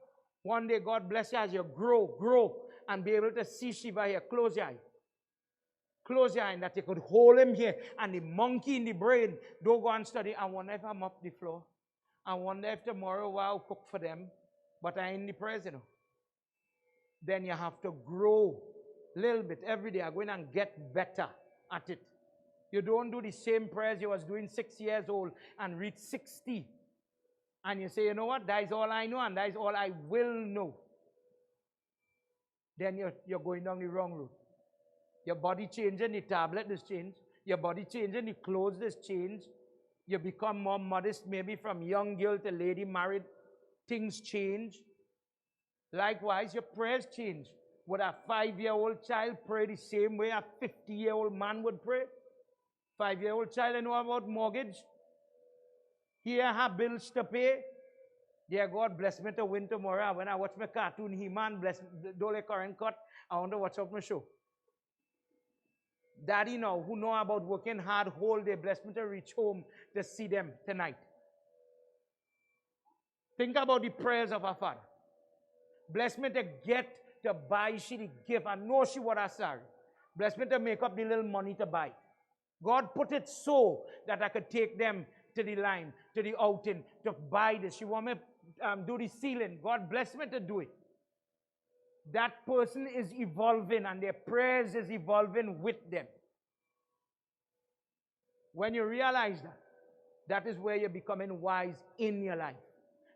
One day God bless you as you grow, and be able to see Shiva here. Close your eye. Close your eye, and that you could hold him here. And the monkey in the brain, don't go and study. I wonder if I'm up the floor. I wonder if tomorrow I'll cook for them. But I'm in the prayers, you know. Then you have to grow a little bit every day. I'm going and get better at it. You don't do the same prayers you was doing 6 years old and reach 60. And you say, you know what, that is all I know and that is all I will know. Then you're going down the wrong route. Your body changing, the tablet is changed. Your body changing, the clothes is changed. You become more modest, maybe from young girl to lady married. Things change. Likewise, your prayers change. Would a 5-year-old child pray the same way a 50-year-old man would pray? 5-year-old child, I know about mortgage. Here have bills to pay. Dear God, bless me to win tomorrow. When I watch my cartoon, He-Man, bless me, don't let current cut. I want to watch out my show. Daddy now, who know about working hard whole day, bless me to reach home to see them tonight. Think about the prayers of our Father. Bless me to get to buy she the gift. I know she what I sorry. Bless me to make up the little money to buy. God put it so that I could take them to the line, to the outing, to buy this. She want me to do the ceiling. God bless me to do it. That person is evolving and their prayers is evolving with them. When you realize that, that is where you're becoming wise in your life.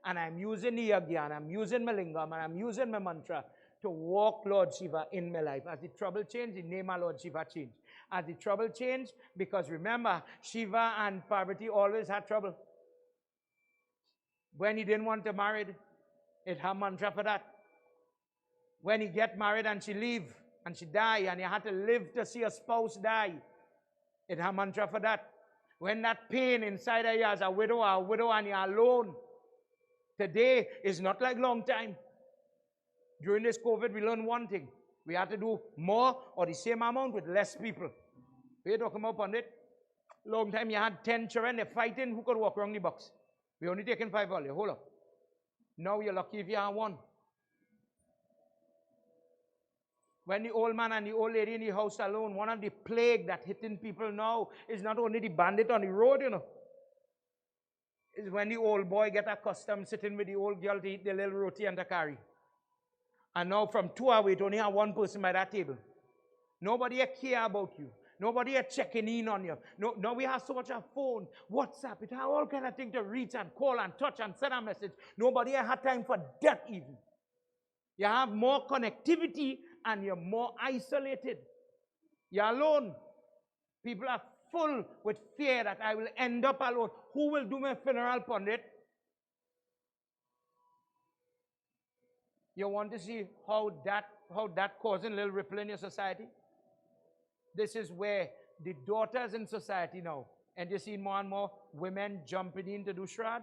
and I'm using the Yagna, and I'm using my lingam, and I'm using my mantra to walk Lord Shiva in my life. As the trouble changed, the name of Lord Shiva changed. As the trouble changed, because remember, Shiva and Parvati always had trouble. When he didn't want to marry, it had mantra for that. When he get married and she leave, and she die, and he had to live to see a spouse die, it had mantra for that. When that pain inside of you as a widow and you're alone, today is not like long time. During this COVID, we learned one thing. We had to do more or the same amount with less people. We're talking about Pandit. Long time you had 10 children, they're fighting, who could walk around the box? We're only taking 5 all. Hold up. Now you're lucky if you have 1. When the old man and the old lady in the house alone, one of the plague that hitting people now is not only the bandit on the road, you know. It's when the old boy get accustomed sitting with the old girl to eat the little roti and the curry. And now from 2 away, it only have 1 person by that table. Nobody care about you. Nobody checking in on you. No, we have so much of phone, WhatsApp, it have all kind of things to reach and call and touch and send a message. Nobody had time for that even. You have more connectivity and you're more isolated. You're alone. People are full with fear that I will end up alone. Who will do my funeral, Pandit? You want to see how that causing a little ripple in your society? This is where the daughters in society now, and you see more and more women jumping in to do Shraddh.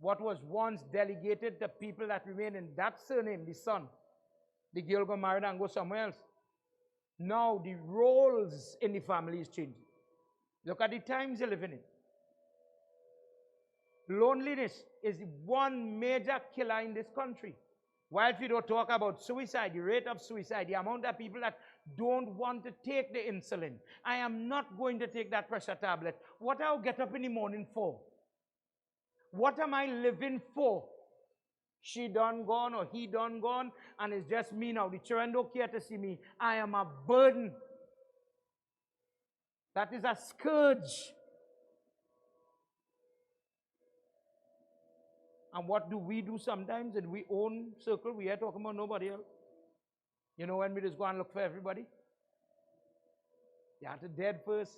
What was once delegated to people that remain in that surname, the son, the girl go married and go somewhere else. Now the roles in the family is changing. Look at the times you're living in. Loneliness is the one major killer in this country. While if you don't talk about suicide, the rate of suicide, the amount of people that don't want to take the insulin. I am not going to take that pressure tablet. What I'll get up in the morning for? What am I living for? She done gone or he done gone, and it's just me now. The children don't care to see me. I am a burden. That is a scourge. And what do we do sometimes in we own circle? We are talking about nobody else. You know when we just go and look for everybody? You have to dead first.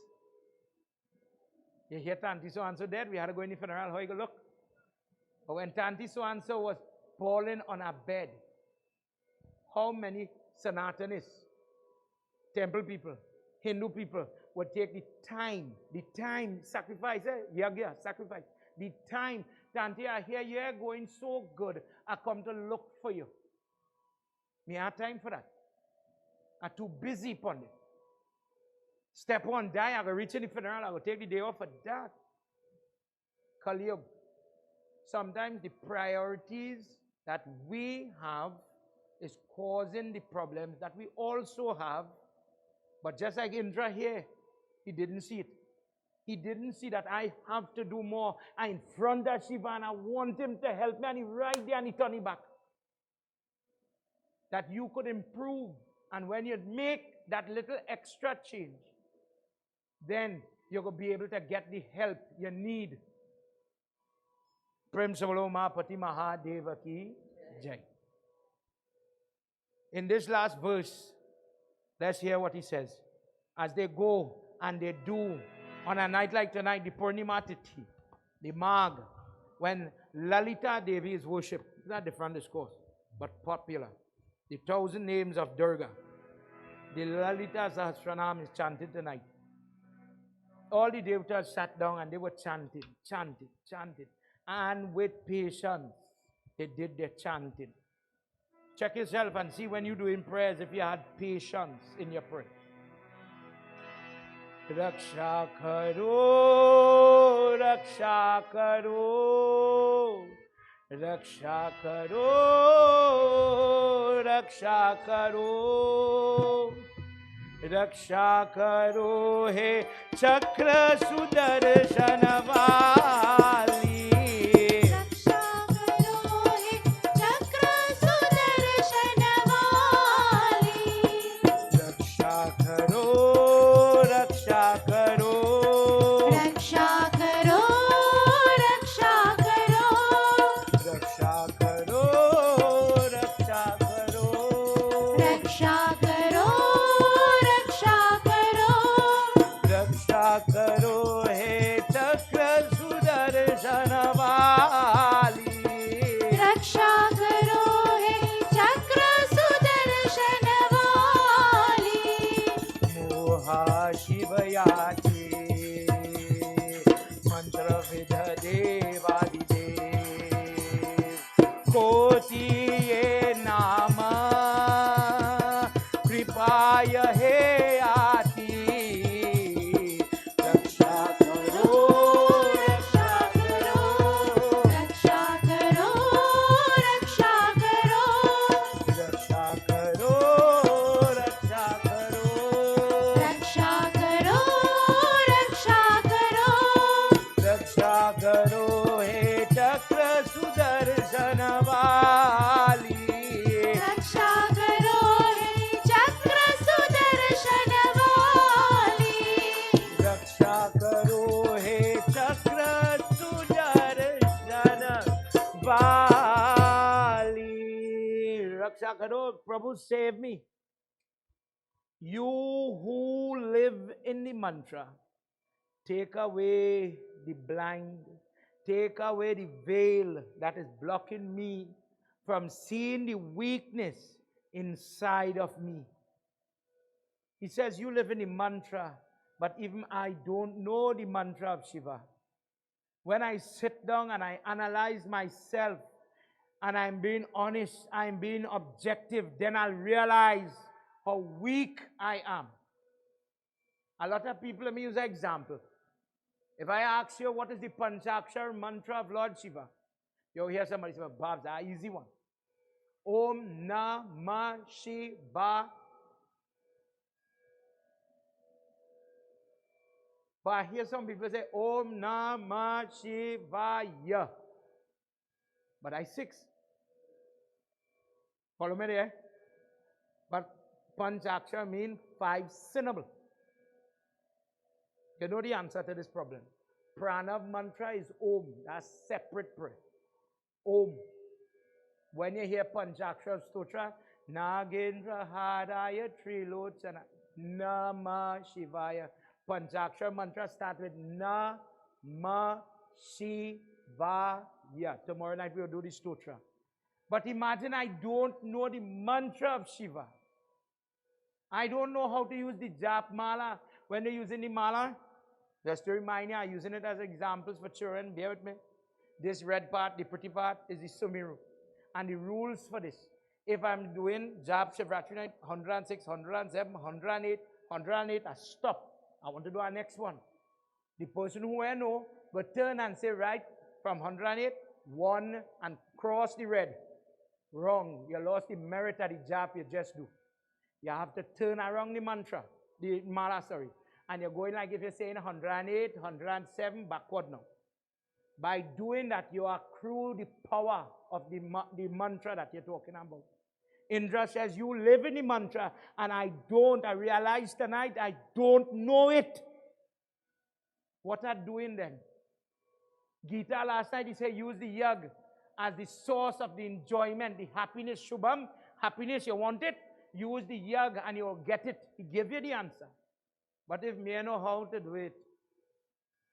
You hear Tanti so-and-so dead, we had to go in the funeral. How you go look? But when Tanti so-and-so was falling on a bed, how many Sanatanists, temple people, Hindu people would take the time, sacrifice, Yagna, sacrifice, the time. Tanti, I hear you're going so good. I come to look for you. Me have time for that. I'm too busy upon it. Step 1, die. I go reach in the funeral. I go take the day off for that. Kaliyug. Sometimes the priorities that we have is causing the problems that we also have. But just like Indra here, he didn't see it. He didn't see that I have to do more. I'm in front of Shiva and I want him to help me, and he right there and he turn it back. That you could improve, and when you make that little extra change, then you're going to be able to get the help you need. Prem Savaloma Pati Mahadeva Ki Jai. In this last verse, let's hear what he says. As they go and they do on a night like tonight, the Purnima Tithi, the Mag, when Lalita Devi is worshipped, it's not different discourse, but popular. The 1,000 names of Durga. The Lalita Sahasranam is chanted tonight. All the Devatas sat down and they were chanting. And with patience, they did their chanting. Check yourself and see when you're doing prayers if you had patience in your prayer. Raksha karo, raksha karo, raksha karo, raksha karo, raksha karo, he chakra sudarshan vali. रक्षा करो रक्षा करो रक्षा करो हे चक्र सुदर्शन वाली रक्षा करो हे चक्र सुदर्शन वाली मोहा शिवयाचे मंत्र विध देवादिदेव कोटि ये नाम कृपाय हे आती रक्षा करो रक्षा करो रक्षा करो रक्षा करो रक्षा करो रक्षा करो रक्षा करो रक्षा करो रक्षा करो हे चक्र सुदर्शन वाली रक्षा करो हे चक्र सुदर्शन वाली रक्षा करो हे चक्र सुदर्शन वाली रक्षा करो प्रभु save me you who live in the mantra take away the blind take away the veil that is blocking me from seeing the weakness inside of me. He says, you live in the mantra, but even I don't know the mantra of Shiva. When I sit down and I analyze myself and I'm being honest, I'm being objective, then I'll realize how weak I am. A lot of people, let me use an example. If I ask you what is the Panchakshar mantra of Lord Shiva, you'll hear somebody say, Babs, that's an easy one. Om Namah Shiva. But I hear some people say, Om Namah Shivayah. But I 6. Follow me there? But Panchakshar means 5 syllables. You know the answer to this problem. Pranav mantra is Om. That's separate prayer. Om. When you hear Panchakshar Stotra, Nagendra Hadaya Trilochana Namah Shivaya. Panchakshar mantra start with Namah Shivaya. Tomorrow night we'll do the Stotra. But imagine I don't know the mantra of Shiva. I don't know how to use the Jap mala. When they're using the mala, just to remind you, I'm using it as examples for children. Bear with me. This red part, the pretty part, is the Sumiru. And the rules for this. If I'm doing Jap Shivratri night, 106, 107, 108, 108, I stop. I want to do our next one. The person who I know will turn and say, right, from 108, 1, and cross the red. Wrong. You lost the merit of the Jap you just do. You have to turn around the mantra, the mala, sorry. And you're going like if you're saying 108, 107, backward now. By doing that, you accrue the power of the mantra that you're talking about. Indra says, you live in the mantra, and I realized tonight, I don't know it. What are you doing then? Gita last night, he said, use the Yagna as the source of the enjoyment, the happiness, Shubham, happiness, you want it? Use the Yagna and you'll get it. He gave you the answer. But if me know how to do it,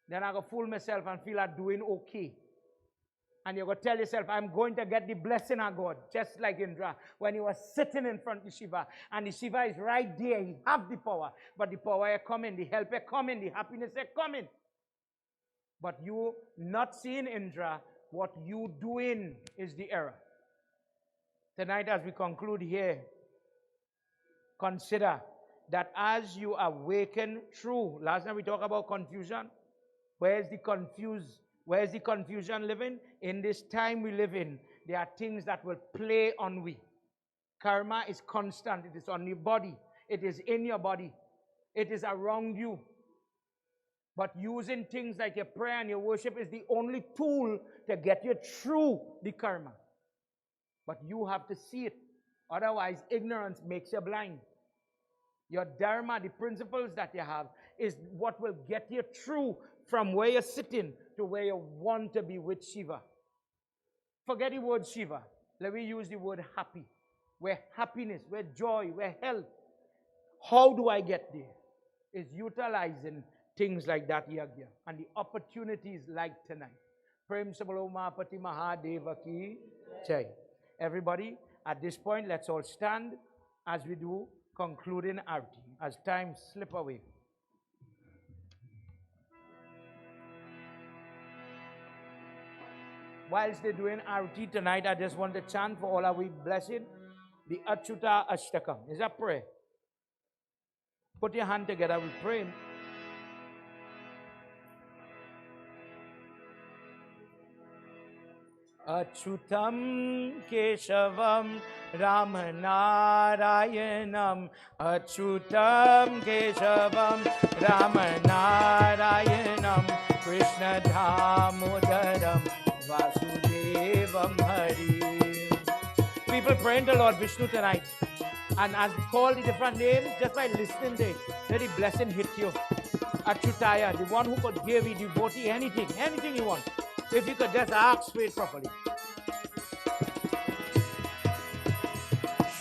then I go fool myself and feel I'm doing okay. And you're going to tell yourself, I'm going to get the blessing of God. Just like Indra, when he was sitting in front of Shiva, and the Shiva is right there, he have the power. But the power is coming, the help is coming, the happiness is coming. But you not seeing Indra, what you doing is the error. Tonight as we conclude here, consider that as you awaken true, last night we talked about confusion. Where is the confusion living? In this time we live in, there are things that will play on we. Karma is constant. It is on your body. It is in your body. It is around you. But using things like your prayer and your worship is the only tool to get you through the karma. But you have to see it. Otherwise, ignorance makes you blind. Your dharma, the principles that you have, is what will get you through from where you're sitting to where you want to be with Shiva. Forget the word Shiva. Let me use the word happy. where happiness, where joy, where health. How do I get there? Is utilizing things like that yagya and the opportunities like tonight. Prem Sabaloma Pati Mahadeva Ki Jai. Everybody, at this point, let's all stand as we do concluding arti, as time slip away. Whilst they're doing arti tonight, I just want to chant for all our blessed, the Achyuta Ashtakam. Is that prayer? Put your hand together, we pray. Achyutam Keshavam Ramanarayanam. Achyutam Keshavam Ramanarayanam. Krishna Damodaram Vasudevam Hari. People praying to Lord Vishnu tonight. And as we call the different names, just by listening to it, let the blessing hit you. Achyutaya, the one who could give a devotee anything you want. If you could just ask for it properly.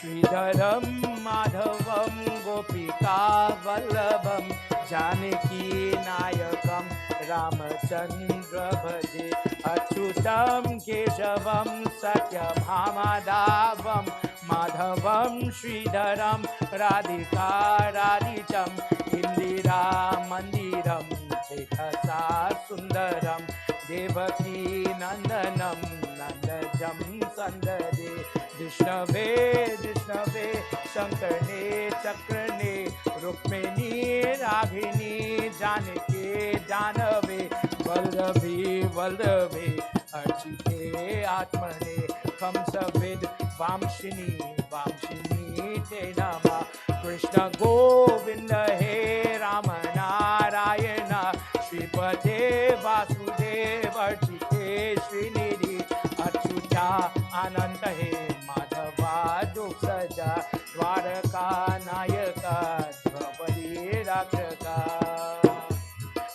Sridharam Madhavam Gopika Vallabham Janaki Nayakam Ramachandra Bhaje Achyutam Keshavam Satyam Hamadavam Madhavam Sridharam Radhika Radhicham Indira Mandiram Chekasa Sundaram Devaki Nandanam Nandajam Sandade Vishnave Vishnave Shankarne Chakrane Rukmini Raghini Janake Janave Valdave Valdave Archite Atmane Kamsavid Vamshini Vamshini Te Namah Krishna Govinda He Ramanarayana Shripate Vasudev Archite Srinidhi Achyuta Ananta He Madhava Duksaja Dwaraka Nayaka Dvapadi Rakshaka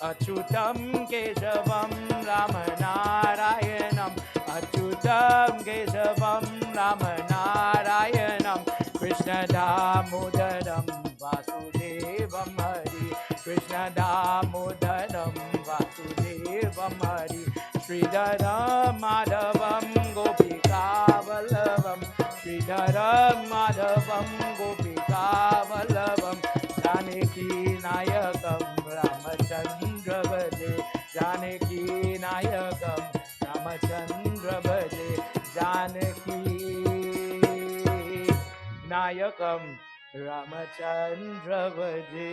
Achyutam Keshavam Ramanarayanam Achyutam Keshavam Ramanarayanam Krishna Damodaram Vasudevam Hari Krishna Damodaram Vasudevam Hari Sridharam Madhavam Gopika Vallabham Sridharam Madhavam Gopika Vallabham Janaki Nayakam Ramachandra Bhaje Janaki Nayakam Ramachandra Bhaje Janaki Nayakam Ramachandra Bhaje.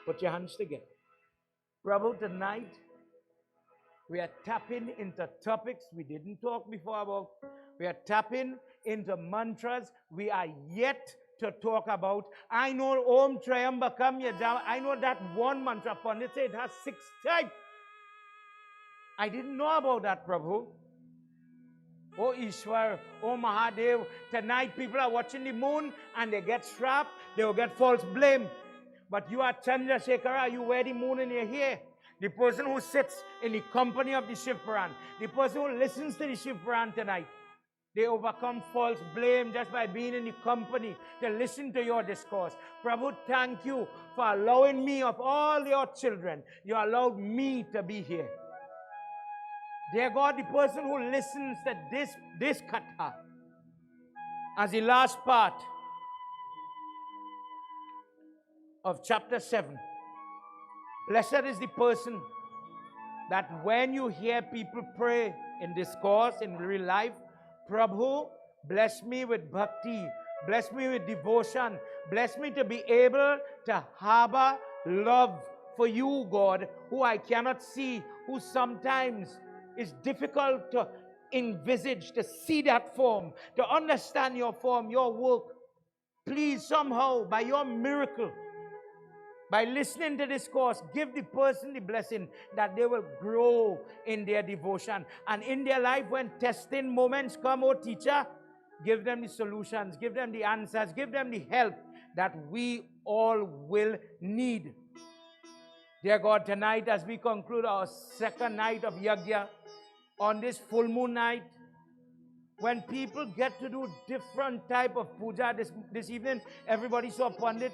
Put your hands together. Prabhu, tonight we are tapping into topics we didn't talk before about. We are tapping into mantras we are yet to talk about. I know Om Trayambakam Yajam. I know that one mantra. Pandit said it has 6 types. I didn't know about that, Prabhu. Oh Ishwar, oh Mahadev. Tonight people are watching the moon and they get strapped. They will get false blame. But you are Chandrasekhara. You wear the moon in your hair. The person who sits in the company of the Shiva Puran. The person who listens to the Shiva Puran tonight. They overcome false blame just by being in the company to listen to your discourse. Prabhu, thank you for allowing me, of all your children, you allowed me to be here. Dear God, the person who listens to this katha as the last part of chapter 7, blessed is the person that when you hear people pray in discourse, in real life, Prabhu, bless me with bhakti, bless me with devotion, bless me to be able to harbor love for you, God, who I cannot see, who sometimes is difficult to envisage, to see that form, to understand your form, your work. Please, somehow, by your miracle, by listening to this course, give the person the blessing that they will grow in their devotion. And in their life, when testing moments come, oh teacher, give them the solutions, give them the answers, give them the help that we all will need. Dear God, tonight as we conclude our second night of Yagna, on this full moon night, When people get to do different type of puja this evening, everybody saw Pandit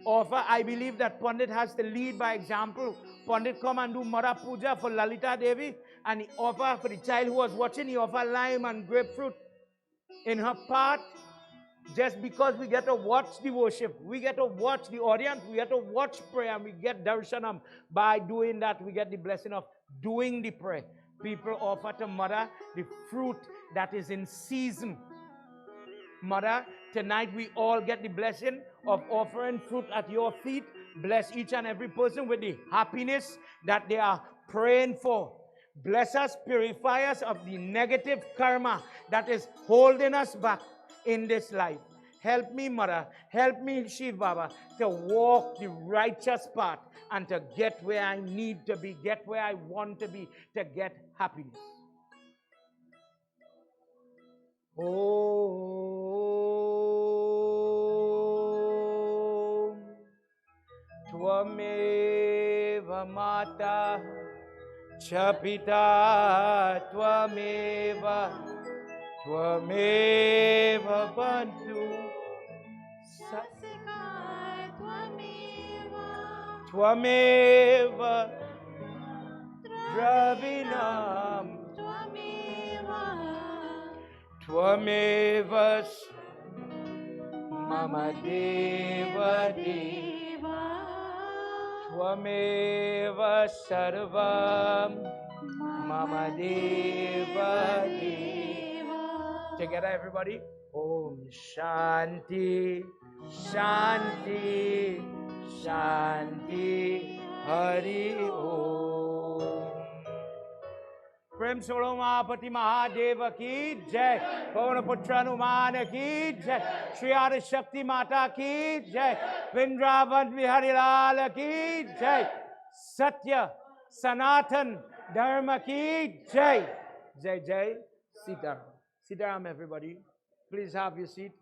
offer. I believe that Pandit has to lead by example. Pandit come and do Mara Puja for Lalita Devi, and he offer for the child who was watching, he offer lime and grapefruit in her part. Just because we get to watch the worship, we get to watch the audience, we get to watch prayer, and we get darshanam. By doing that, we get the blessing of doing the prayer. People offer to Mother the fruit that is in season. Mother, tonight we all get the blessing of offering fruit at your feet. Bless each and every person with the happiness that they are praying for. Bless us, purify us of the negative karma that is holding us back in this life. Help me, Mother. Help me, Shiva Baba, to walk the righteous path and to get where I need to be, get where I want to be, to get happiness. Om Tvameva Mata Chapita Tvameva Tvameva Bantu Shasika Tvameva Tvameva Dravinam Tvameva Tvameva Mama Deva Deva Tvameva Sarvam Mama Deva Deva. Together, everybody. Om Shanti, Shanti, Shanti, Hari Om. Prem Solomapati Mahadeva ki jai. Pawana Putra Numana ki jai. Shri Adi Shakti Mata ki jai. Vrindavan Vihari Lala ki jai. Satya Sanatan Dharma ki jai. Jai Jai Sitaram. Sitaram, everybody. Please have your seat.